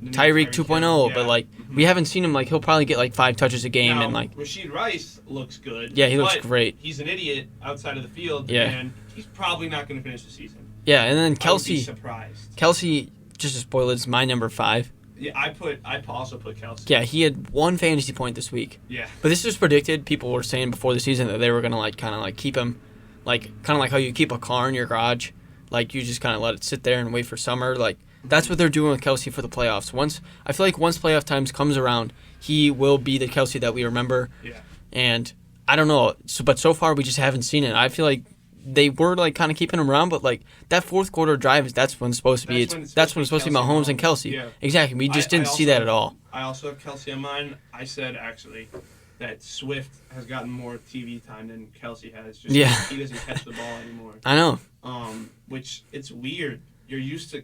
Tyreek 2.0, but we haven't seen him. He'll probably get 5 touches a game. Now, and Rashid Rice looks good. Yeah, he looks great. He's an idiot outside of the field. And he's probably not going to finish the season. Yeah, and then Kelsey. I would be surprised. Kelsey, just to spoil it, is my number 5. Yeah, I also put Kelsey. Yeah, he had 1 fantasy point this week. Yeah. But this was predicted. People were saying before the season that they were gonna kind of keep him, kind of like how you keep a car in your garage, like you just kind of let it sit there and wait for summer. Like that's what they're doing with Kelsey for the playoffs. I feel like once playoff times comes around, he will be the Kelsey that we remember. Yeah. And I don't know, but so far we just haven't seen it. I feel like they were kind of keeping him around, but that fourth quarter drive that's when it's supposed to be. That's when it's supposed to be Mahomes and Kelsey. Yeah. Exactly. We just didn't see that at all. I also have Kelsey on mine. I said actually that Swift has gotten more TV time than Kelsey has. Just he doesn't catch the ball anymore. I know. Which it's weird. You're used to,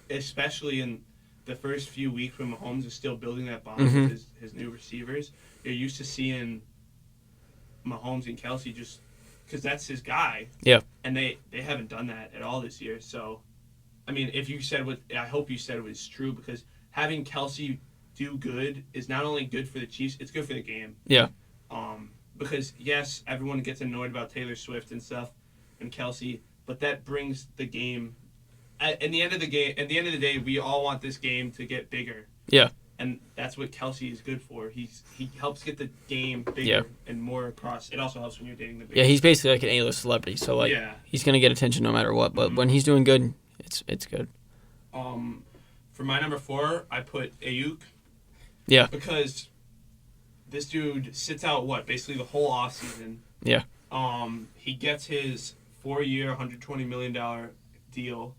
especially in the first few weeks when Mahomes is still building that bond with his new receivers. You're used to seeing Mahomes and Kelsey just because that's his guy. Yeah. And they haven't done that at all this year. So, I mean, if you said I hope you said it was true because having Kelsey do good is not only good for the Chiefs, it's good for the game. Yeah. Because yes, everyone gets annoyed about Taylor Swift and stuff and Kelsey, but that brings the game. At the end of the day, we all want this game to get bigger. Yeah. And that's what Kelsey is good for. He helps get the game bigger and more across. It also helps when you're dating the big. Yeah, he's basically like an A-list celebrity, so he's gonna get attention no matter what. But when he's doing good, it's good. For my number 4, I put Ayuk. Yeah. Because this dude sits out basically the whole offseason. Yeah. He gets his 4-year, $120 million deal.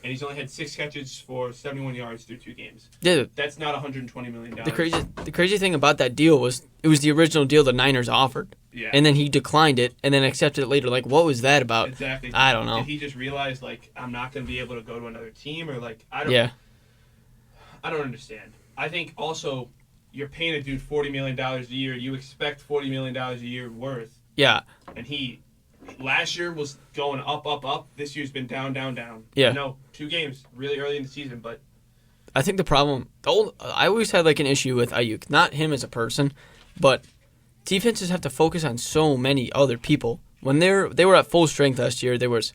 And he's only had 6 catches for 71 yards through 2 games. Yeah, that's not $120 million. The crazy thing about that deal was it was the original deal the Niners offered. Yeah. And then he declined it and then accepted it later. What was that about? Exactly. I don't know. Did he just realize I'm not going to be able to go to another team or I don't understand. I think also you're paying a dude $40 million a year. You expect $40 million a year worth. Yeah. And last year was going up, up, up. This year's been down, down, down. Yeah. No, 2 games really early in the season, but I think the problem, I always had an issue with Ayuk, not him as a person, but defenses have to focus on so many other people. When they were at full strength last year, there was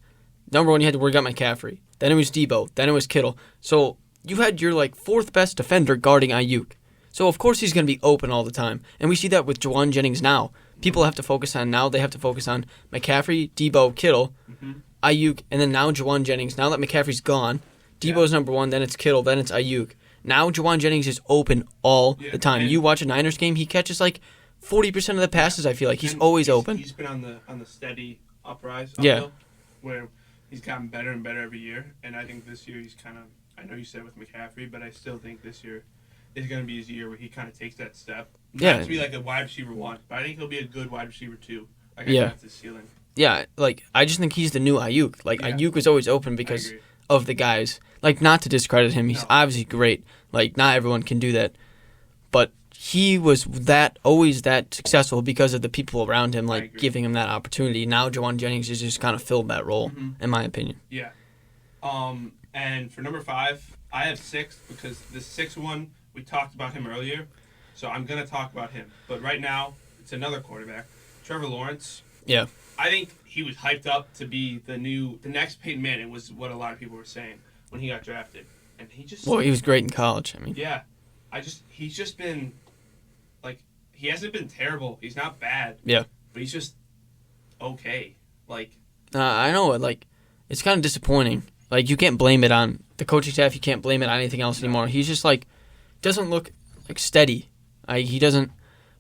number 1 you had to worry about McCaffrey, then it was Debo, then it was Kittle. So you had your 4th best defender guarding Ayuk. So of course he's going to be open all the time, and we see that with Juwan Jennings now. People have to focus on McCaffrey, Debo, Kittle, Ayuk, and then now Juwan Jennings. Now that McCaffrey's gone, Debo's number 1, then it's Kittle, then it's Ayuk. Now Juwan Jennings is open all the time. You watch a Niners game, he catches 40% of the passes. I feel like he's always open. He's been on the steady uprise. Where he's gotten better and better every year, and I think this year he's kind of. I know you said with McCaffrey, but I still think this year is going to be his year where he kind of takes that step. Not to be a wide receiver 1, but I think he'll be a good wide receiver 2. I think that's his ceiling. Yeah, I just think he's the new Ayuk. Ayuk was always open because of the guys. Not to discredit him, he's obviously great. Not everyone can do that. But he was always that successful because of the people around him, giving him that opportunity. Now Juwan Jennings has just kind of filled that role, in my opinion. Yeah. And for number 5, I have 6 because the 6th one, we talked about him earlier. So I'm going to talk about him. But right now, it's another quarterback, Trevor Lawrence. Yeah. I think he was hyped up to be the next Peyton Manning was what a lot of people were saying when he got drafted. And he just... Well, he was great in college. Yeah. He's just been, he hasn't been terrible. He's not bad. Yeah. But he's just okay. I know, it's kind of disappointing. You can't blame it on the coaching staff. You can't blame it on anything else anymore. He's just, doesn't look, steady. He doesn't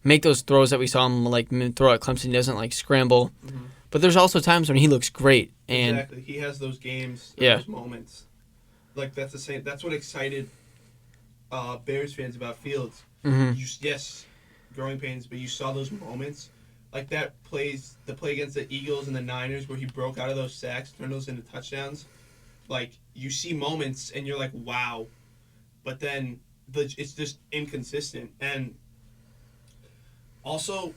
make those throws that we saw him throw at Clemson. He doesn't scramble. Mm-hmm. But there's also times when he looks great. And exactly. He has those games, those moments. That's the same. That's what excited Bears fans about Fields. Mm-hmm. Yes, growing pains, but you saw those moments. The play against the Eagles and the Niners where he broke out of those sacks, turned those into touchdowns. You see moments and you're wow. But then it's just inconsistent. And also,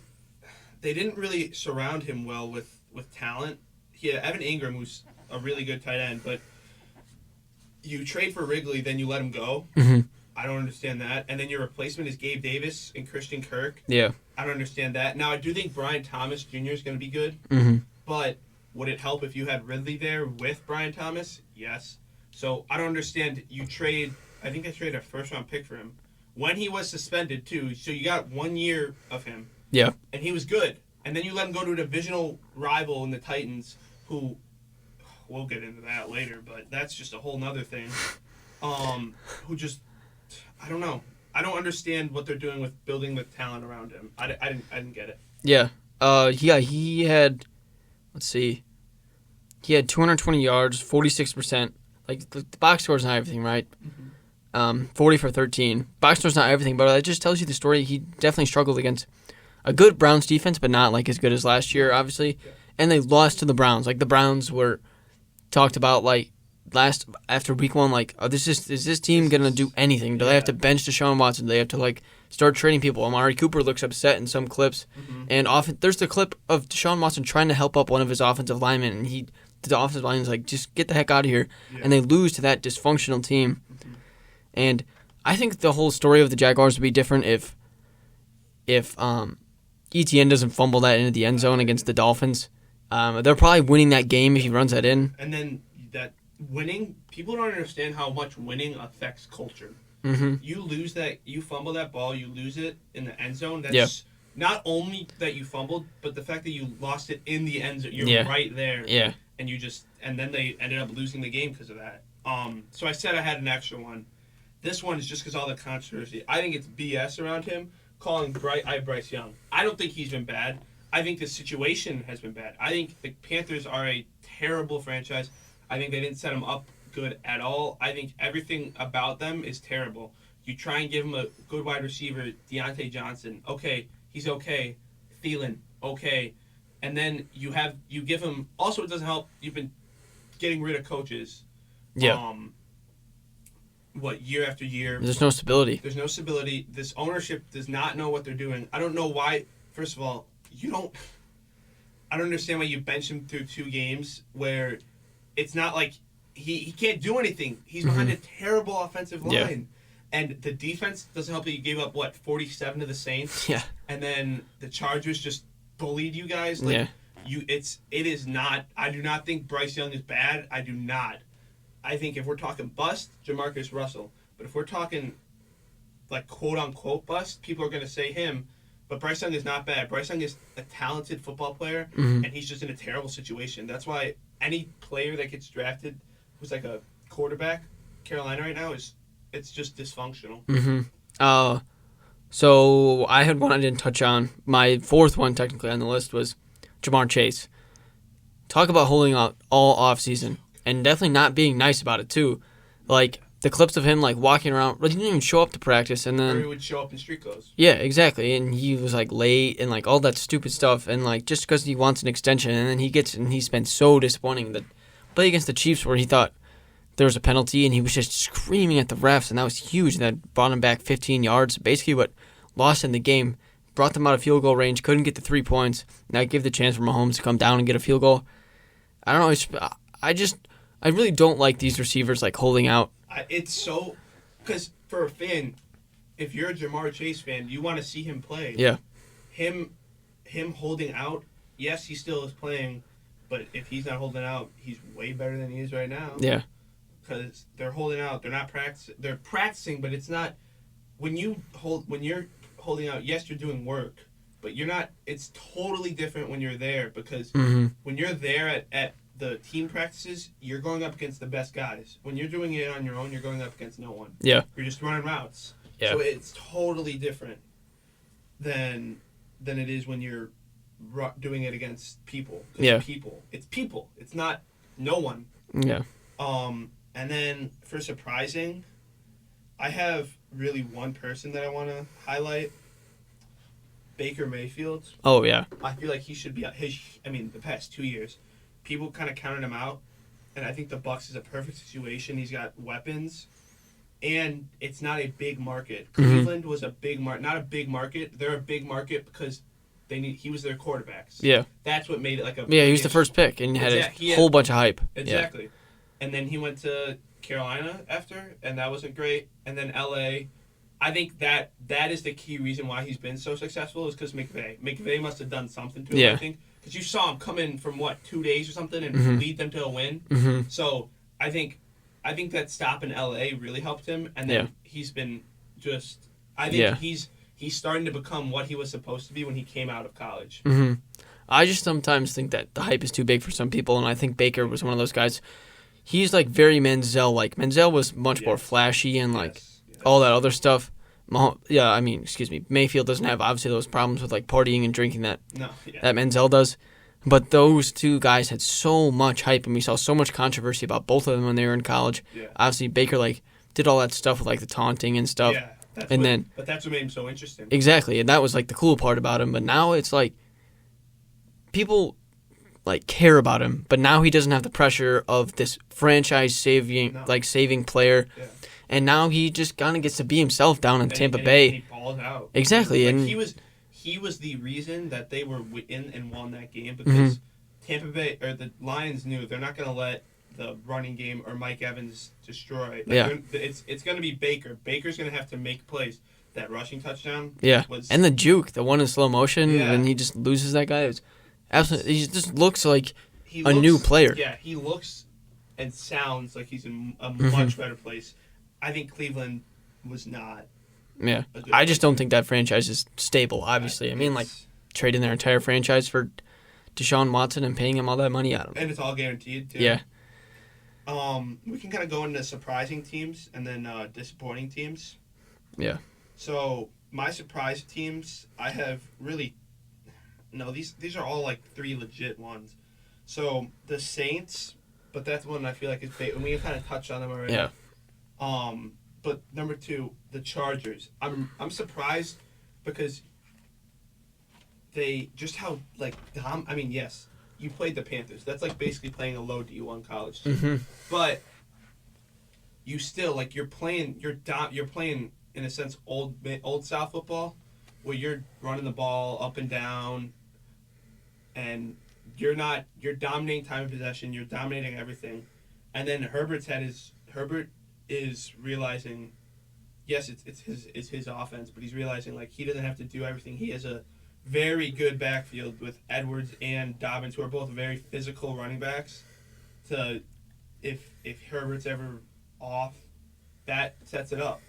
they didn't really surround him well with talent. He had Evan Ingram, who's a really good tight end, but you trade for Wrigley, then you let him go. Mm-hmm. I don't understand that. And then your replacement is Gabe Davis and Christian Kirk. Yeah. I don't understand that. Now, I do think Brian Thomas Jr. is going to be good, but would it help if you had Ridley there with Brian Thomas? Yes. So I don't understand. You trade I think they traded a first-round pick for him when he was suspended too. So you got 1 year of him. Yeah. And he was good. And then you let him go to a divisional rival in the Titans, who we'll get into that later, but that's just a whole nother thing. Who just, I don't know. I don't understand what they're doing with building the talent around him. I didn't get it. Yeah. He had, let's see, he had 220 yards, 46%. Like, the box score's not everything, right? 40 for 13. Box score's not everything, but that just tells you the story. He definitely struggled against a good Browns defense, but not, like, as good as last year, obviously. Yeah. And they lost to the Browns. Like, the Browns were talked about, like, after week 1, like, is this team going to do anything? Do they have to bench Deshaun Watson? Do they have to, like, start trading people? Amari Cooper looks upset in some clips. And often there's the clip of Deshaun Watson trying to help up one of his offensive linemen, and the offensive lineman's like, just get the heck out of here. Yeah. And they lose to that dysfunctional team. And I think the whole story of the Jaguars would be different if ETN doesn't fumble that into the end zone against the Dolphins. They're probably winning that game if he runs that in. And then that winning, people don't understand how much winning affects culture. You lose that, you fumble that ball, you lose it in the end zone. That's not only that you fumbled, but the fact that you lost it in the end zone. You're right there. Yeah. And then they ended up losing the game because of that. So I said I had an extra one. This one is just because all the controversy. I think it's BS around him calling Bryce Young. I don't think he's been bad. I think the situation has been bad. I think the Panthers are a terrible franchise. I think they didn't set him up good at all. I think everything about them is terrible. You try and give him a good wide receiver, Deontay Johnson. Okay, he's okay. Thielen, okay. And then you give him. Also, it doesn't help. You've been getting rid of coaches. Yeah. Year after year. There's no stability. There's no stability. This ownership does not know what they're doing. I don't know why. First of all, I don't understand why you bench him through 2 games where it's not like he can't do anything. He's behind a terrible offensive line. And the defense doesn't help that you gave up, 47 to the Saints? Yeah. And then the Chargers just bullied you guys. It is not. I do not think Bryce Young is bad. I do not. I think if we're talking bust, Jamarcus Russell. But if we're talking, quote-unquote bust, people are going to say him. But Bryce Young is not bad. Bryce Young is a talented football player, and he's just in a terrible situation. That's why any player that gets drafted who's like a quarterback, Carolina right now, it's just dysfunctional. So I had one I didn't touch on. My 4th one, technically, on the list was Jamar Chase. Talk about holding out all offseason. And definitely not being nice about it, too. Like, the clips of him, walking around. He didn't even show up to practice. And then, or he would show up in street clothes. Yeah, exactly. And he was, late and, all that stupid stuff. And, just because he wants an extension. And then he's been so disappointing. The play against the Chiefs where he thought there was a penalty. And he was just screaming at the refs. And that was huge. And that brought him back 15 yards. Basically what lost in the game. Brought them out of field goal range. Couldn't get the 3 points. Now give the chance for Mahomes to come down and get a field goal. I don't know. I really don't like these receivers holding out. It's so, because for a fan, if you're a Jamar Chase fan, you want to see him play. Yeah. Him holding out. Yes, he still is playing, but if he's not holding out, he's way better than he is right now. Yeah. Because they're holding out. They're not practicing. They're practicing, but it's not. When you're holding out, yes, you're doing work, but you're not. It's totally different when you're there because when you're there at the team practices, you're going up against the best guys. When you're doing it on your own, you're going up against no one. Yeah. You're just running routes. Yeah. So it's totally different than it is when you're doing it against people. Yeah. It's people. It's not no one. Yeah. And then for surprising, I have really one person that I want to highlight. Baker Mayfield. Oh, yeah. I feel like he should be the past 2 years, people kind of counted him out, and I think the Bucs is a perfect situation. He's got weapons, and it's not a big market. Cleveland was a big market, not a big market. They're a big market because he was their quarterbacks. Yeah. That's what made it like a. Yeah, he was the first pick and had a whole bunch of hype. Exactly. Yeah. And then he went to Carolina after, and that wasn't great. And then LA. I think that is the key reason why he's been so successful is because McVay. McVay must have done something to him, I think. Because you saw him come in from, 2 days or something and lead them to a win. So I think I think that stop in LA really helped him, and then he's been just. I think he's starting to become what he was supposed to be when he came out of college. Mm-hmm. I just sometimes think that the hype is too big for some people, and I think Baker was one of those guys. He's like very Manziel-like. Manziel was much more flashy and like all that other stuff. Mayfield doesn't have obviously those problems with like partying and drinking that Manziel does. But those two guys had so much hype, and we saw so much controversy about both of them when they were in college. Yeah. Obviously, Baker like did all that stuff with like the taunting and stuff. Yeah, but that's what made him so interesting. Exactly, and that was like the cool part about him. But now it's like people like care about him, but now he doesn't have the pressure of this franchise saving player. Yeah. And now he just kind of gets to be himself down in Tampa Bay. And he balls out. Exactly, and he was the reason that they were in and won that game because Tampa Bay or the Lions knew they're not going to let the running game or Mike Evans destroy. It's going to be Baker. Baker's going to have to make plays. That rushing touchdown. Yeah, and the juke, the one in slow motion when he just loses that guy. It's absolutely. He just looks like a new player. Yeah, he looks and sounds like he's in a much better place. I think Cleveland was not. Yeah, I just don't think that franchise is stable, obviously. I mean, like, trading their entire franchise for Deshaun Watson and paying him all that money out of him. And it's all guaranteed, too. Yeah. We can kind of go into surprising teams and then disappointing teams. Yeah. So, my surprise teams, I have really... No, these are all, like, 3 legit ones. So, the Saints, but that's one I feel like is big. And we kind of touched on them already. Yeah. But number 2, the Chargers. I'm surprised because they just how like yes, you played the Panthers. That's like basically playing a low D1 college team. Mm-hmm. But you still like you're playing in a sense old South football where you're running the ball up and down and you're dominating time of possession, you're dominating everything. And then Herbert is realizing, yes, it's his offense, but he's realizing like he doesn't have to do everything. He has a very good backfield with Edwards and Dobbins, who are both very physical running backs. To if Herbert's ever off, that sets it up.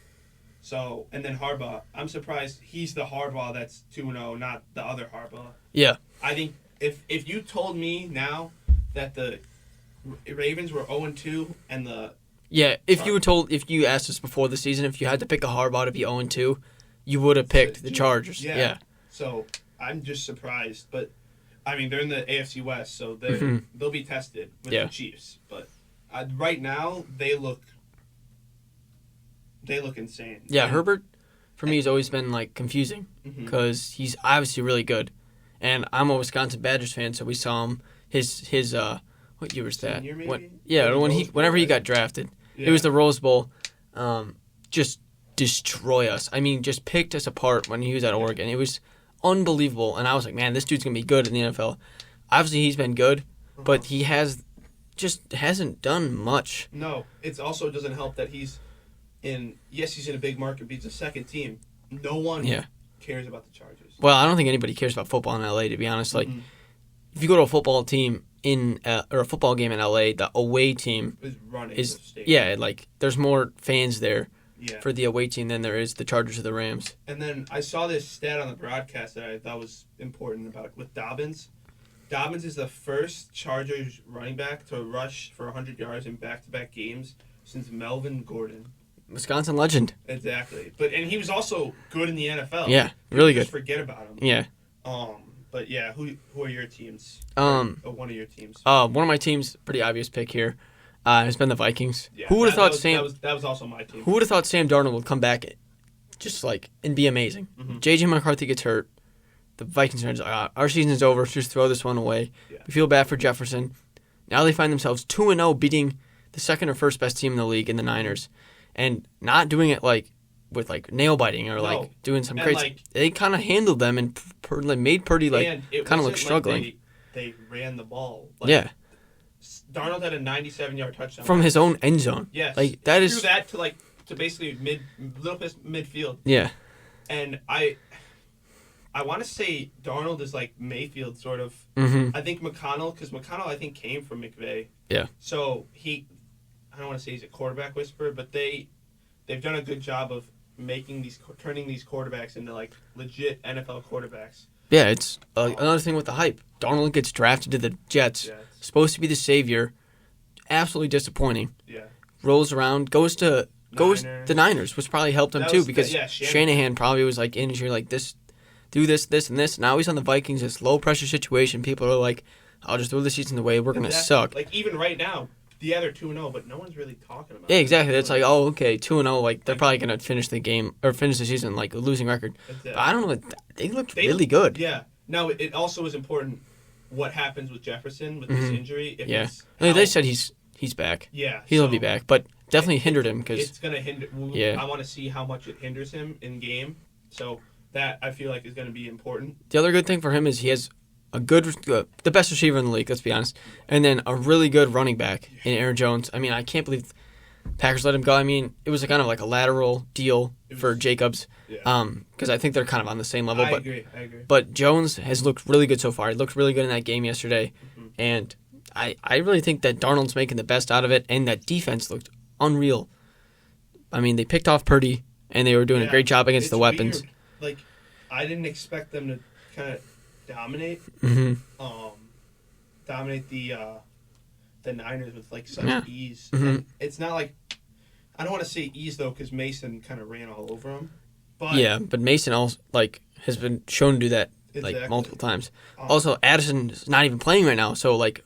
So and then Harbaugh, I'm surprised he's the Harbaugh that's 2-0, not the other Harbaugh. Yeah, I think if you told me now that the Ravens were 0-2 and the if you asked us before the season if you had to pick a Harbaugh to be 0-2, you would have picked the Chargers. Yeah. So I'm just surprised, but I mean they're in the AFC West, so they'll be tested with the Chiefs. But right now they look insane. Yeah, Herbert for me has always been like confusing because he's obviously really good, and I'm a Wisconsin Badgers fan, so we saw him his what year was that? Whenever he got drafted. Yeah. It was the Rose Bowl. Just destroy us. I mean, just picked us apart when he was at Oregon. It was unbelievable. And I was like, man, this dude's going to be good in the NFL. Obviously, he's been good, but he hasn't done much. No, it also doesn't help that he's in a big market, but he's a second team. No one cares about the Chargers. Well, I don't think anybody cares about football in LA, to be honest. Like, if you go to a football team or a football game in LA, the away team is running. Like there's more fans there for the away team than there is the Chargers or the Rams. And then I saw this stat on the broadcast that I thought was important about with Dobbins. Dobbins is the first Chargers running back to rush for 100 yards in back-to-back games since Melvin Gordon. Wisconsin legend. Exactly, and he was also good in the NFL. Yeah, really good. Just forget about him. Yeah. But yeah, who are your teams? One of your teams. One of my teams, pretty obvious pick here, has been the Vikings. Yeah, who would have thought that was also my team. Who would have thought Sam Darnold would come back, just like and be amazing? JJ McCarthy gets hurt. The Vikings are like, our season's over. Just throw this one away. Yeah. We feel bad for Jefferson. Now they find themselves 2-0, beating the second or first best team in the league in the Niners, and not doing it like. With like nail biting or like doing some crazy, like, they kind of handled them and made Purdy like kind of look struggling. Like they ran the ball. Like, Darnold had a 97-yard touchdown from his own end zone. Yes, like that is threw that to basically midfield. Yeah, and I want to say Darnold is like Mayfield sort of. I think McConnell, because McConnell I think came from McVay. Yeah. So I don't want to say he's a quarterback whisperer, but they've done a good job of turning these quarterbacks into like legit NFL quarterbacks. Yeah, it's another thing with the hype. Darnold gets drafted to the Jets, supposed to be the savior, absolutely disappointing. Yeah. Rolls around, goes the Niners, which probably helped him too because Shanahan probably was like in here like this, do this, this, and this. Now he's on the Vikings, this low pressure situation. People are like, I'll just throw the season away. We're gonna suck. Like even right now, yeah, they're 2-0, but no one's really talking about. Yeah, exactly. It's like, oh, okay, 2-0. Like they're probably gonna finish the game or finish the season like a losing record. But I don't know. They looked really good. Yeah. Now it also is important what happens with Jefferson with this injury. They said he's back. Yeah, he'll be back, but definitely hindered him because it's gonna hinder. I want to see how much it hinders him in game. So that I feel like is gonna be important. The other good thing for him is he has the best receiver in the league, let's be honest, and then a really good running back in Aaron Jones. I mean, I can't believe Packers let him go. I mean, it was kind of like a lateral deal for Jacobs, because I think they're kind of on the same level. I agree. But Jones has looked really good so far. He looked really good in that game yesterday, and I really think that Darnold's making the best out of it, and that defense looked unreal. I mean, they picked off Purdy, and they were doing a great job against the weapons. Weird. Like, I didn't expect them to kind of dominate. Dominate the Niners with like such ease. And it's not like I don't want to say ease though because Mason kind of ran all over him. But Mason also has been shown to do that multiple times. Also, Addison's not even playing right now, so like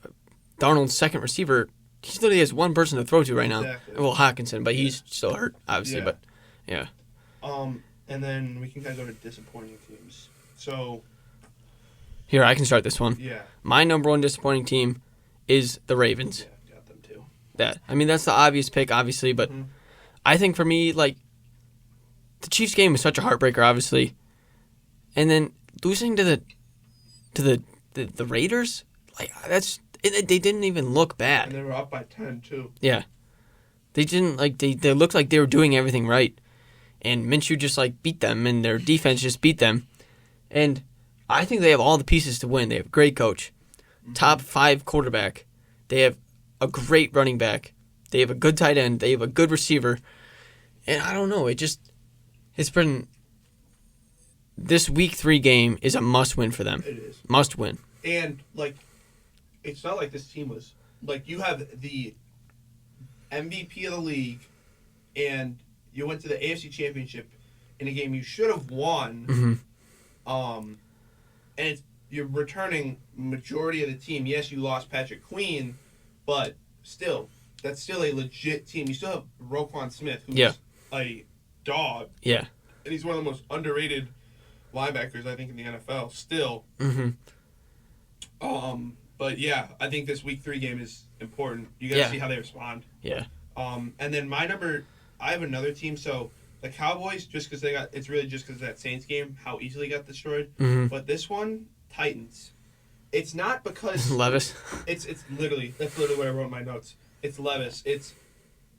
Darnold's second receiver, he literally has one person to throw to right now. Well, Hawkinson, but he's still hurt, obviously. But yeah. And then we can kind of go to disappointing teams. So. Here, I can start this one. Yeah. My number one disappointing team is the Ravens. Yeah, got them too. That's the obvious pick, obviously, but I think for me, like, the Chiefs game was such a heartbreaker, obviously, and then losing to the Raiders, like they didn't even look bad. And they were up by 10 too. Yeah, they didn't they looked like they were doing everything right, and Minshew just beat them, and their defense just beat them, and I think they have all the pieces to win. They have a great coach, top 5 quarterback. They have a great running back. They have a good tight end. They have a good receiver. And I don't know. It's been this week 3 game is a must win for them. It is. Must win. And it's not like this team was you have the MVP of the league, and you went to the AFC Championship in a game you should have won. And you're returning majority of the team. Yes, you lost Patrick Queen, but still, that's still a legit team. You still have Roquan Smith, who's a dog. Yeah. And he's one of the most underrated linebackers, I think, in the NFL still. But yeah, I think this week 3 game is important. You got to see how they respond. Yeah. And then I have another team, so the Cowboys, it's really just because of that Saints game, how easily got destroyed. But this one, Titans. It's not because Levis. That's literally what I wrote in my notes. It's Levis. It's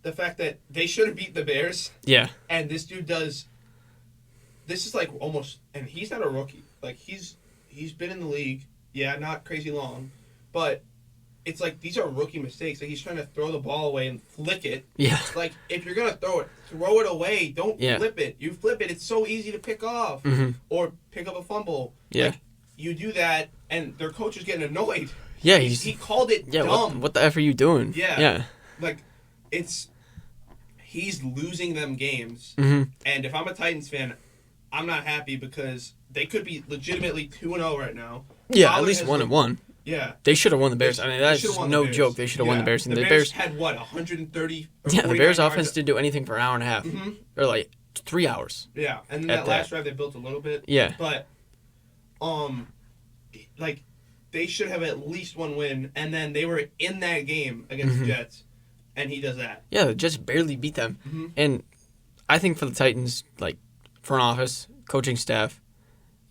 the fact that they should have beat the Bears. Yeah. And this dude does. This is almost, and he's not a rookie. He's been in the league. Yeah, not crazy long, but. It's these are rookie mistakes. He's trying to throw the ball away and flick it. Yeah. If you're going to throw it away. Don't flip it. You flip it, it's so easy to pick off. Or pick up a fumble. Yeah. You do that, and their coach is getting annoyed. Yeah. He called it dumb. What the F are you doing? Yeah. He's losing them games. And if I'm a Titans fan, I'm not happy because they could be legitimately 2-0 right now. Yeah, at least 1-1. Yeah. They should have won the Bears. I mean, that's no joke. They should have won the Bears. And the Bears had, 130? Yeah, the Bears' offense didn't do anything for an hour and a half. Or 3 hours. Yeah, and then that last drive they built a little bit. Yeah. But, they should have at least one win, and then they were in that game against the Jets, and he does that. Yeah, the Jets barely beat them. And I think for the Titans, front office, coaching staff,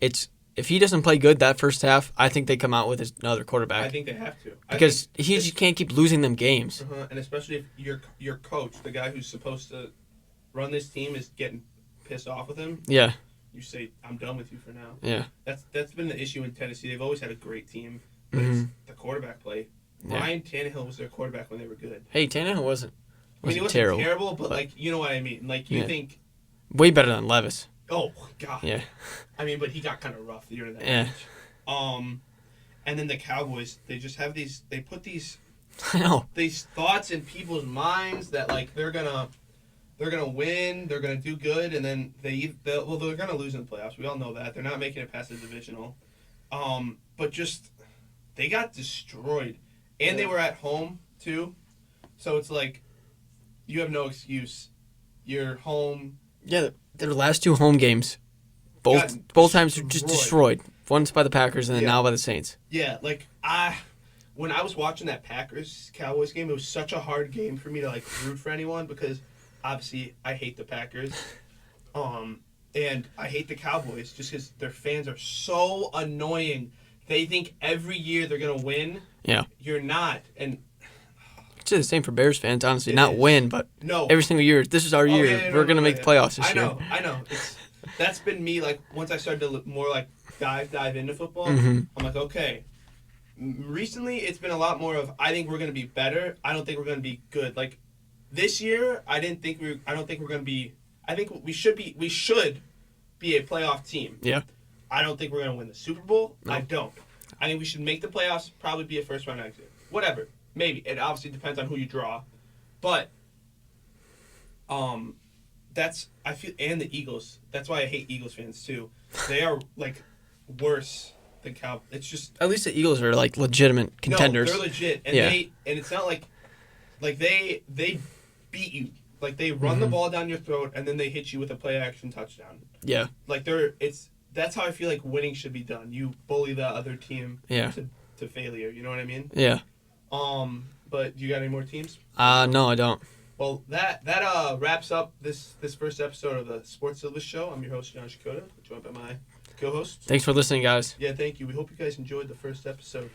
if he doesn't play good that first half, I think they come out with another quarterback. I think they have to. Because he just can't keep losing them games. And especially if your coach, the guy who's supposed to run this team, is getting pissed off with him. Yeah. You say, I'm done with you for now. Yeah. That's been the issue in Tennessee. They've always had a great team, but it's the quarterback play. Ryan Tannehill was their quarterback when they were good. Hey, Tannehill wasn't. I mean, it wasn't terrible, but like you know what I mean. Like you think way better than Levis. Oh God. Yeah. I mean, but he got kind of rough the year that. Yeah. Match. And then the Cowboys, they just have these. They put these. I know. These thoughts in people's minds that like they're gonna win, they're gonna do good, and then they're gonna lose in the playoffs. We all know that they're not making it past the divisional. But just they got destroyed, and they were at home too, so it's like you have no excuse. You're home. Yeah, their last 2 home games, both times were just destroyed. Once by the Packers and then now by the Saints. Yeah, like when I was watching that Packers-Cowboys game, it was such a hard game for me to like root for anyone because obviously I hate the Packers, and I hate the Cowboys just because their fans are so annoying. They think every year they're gonna win. Yeah, you're not, and it's the same for Bears fans. Honestly, not win, but no, every single year. This is our year. Yeah, we're gonna make the playoffs this year. I know. That's been me. Like once I started to look more like dive into football, I'm like, okay. Recently, it's been a lot more of I think we're going to be better. I don't think we're going to be good. Like this year, I don't think we're going to be. I think we should be. We should be a playoff team. Yeah. I don't think we're going to win the Super Bowl. No. I don't. I think we should make the playoffs. Probably be a first round exit. Whatever. Maybe it obviously depends on who you draw, but that's I feel and the Eagles. That's why I hate Eagles fans too. They are like worse. It's just at least the Eagles are like legitimate contenders. No, they're legit, and it's not like they beat you. Like they run the ball down your throat and then they hit you with a play action touchdown. Yeah. Like that's how I feel like winning should be done. You bully the other team to failure. You know what I mean? Yeah. But you got any more teams? No, I don't. Well, that wraps up this first episode of the Sports Syllabus Show. I'm your host John Przekota, joined by my co-host. Thanks for listening, guys. Yeah, thank you. We hope you guys enjoyed the first episode.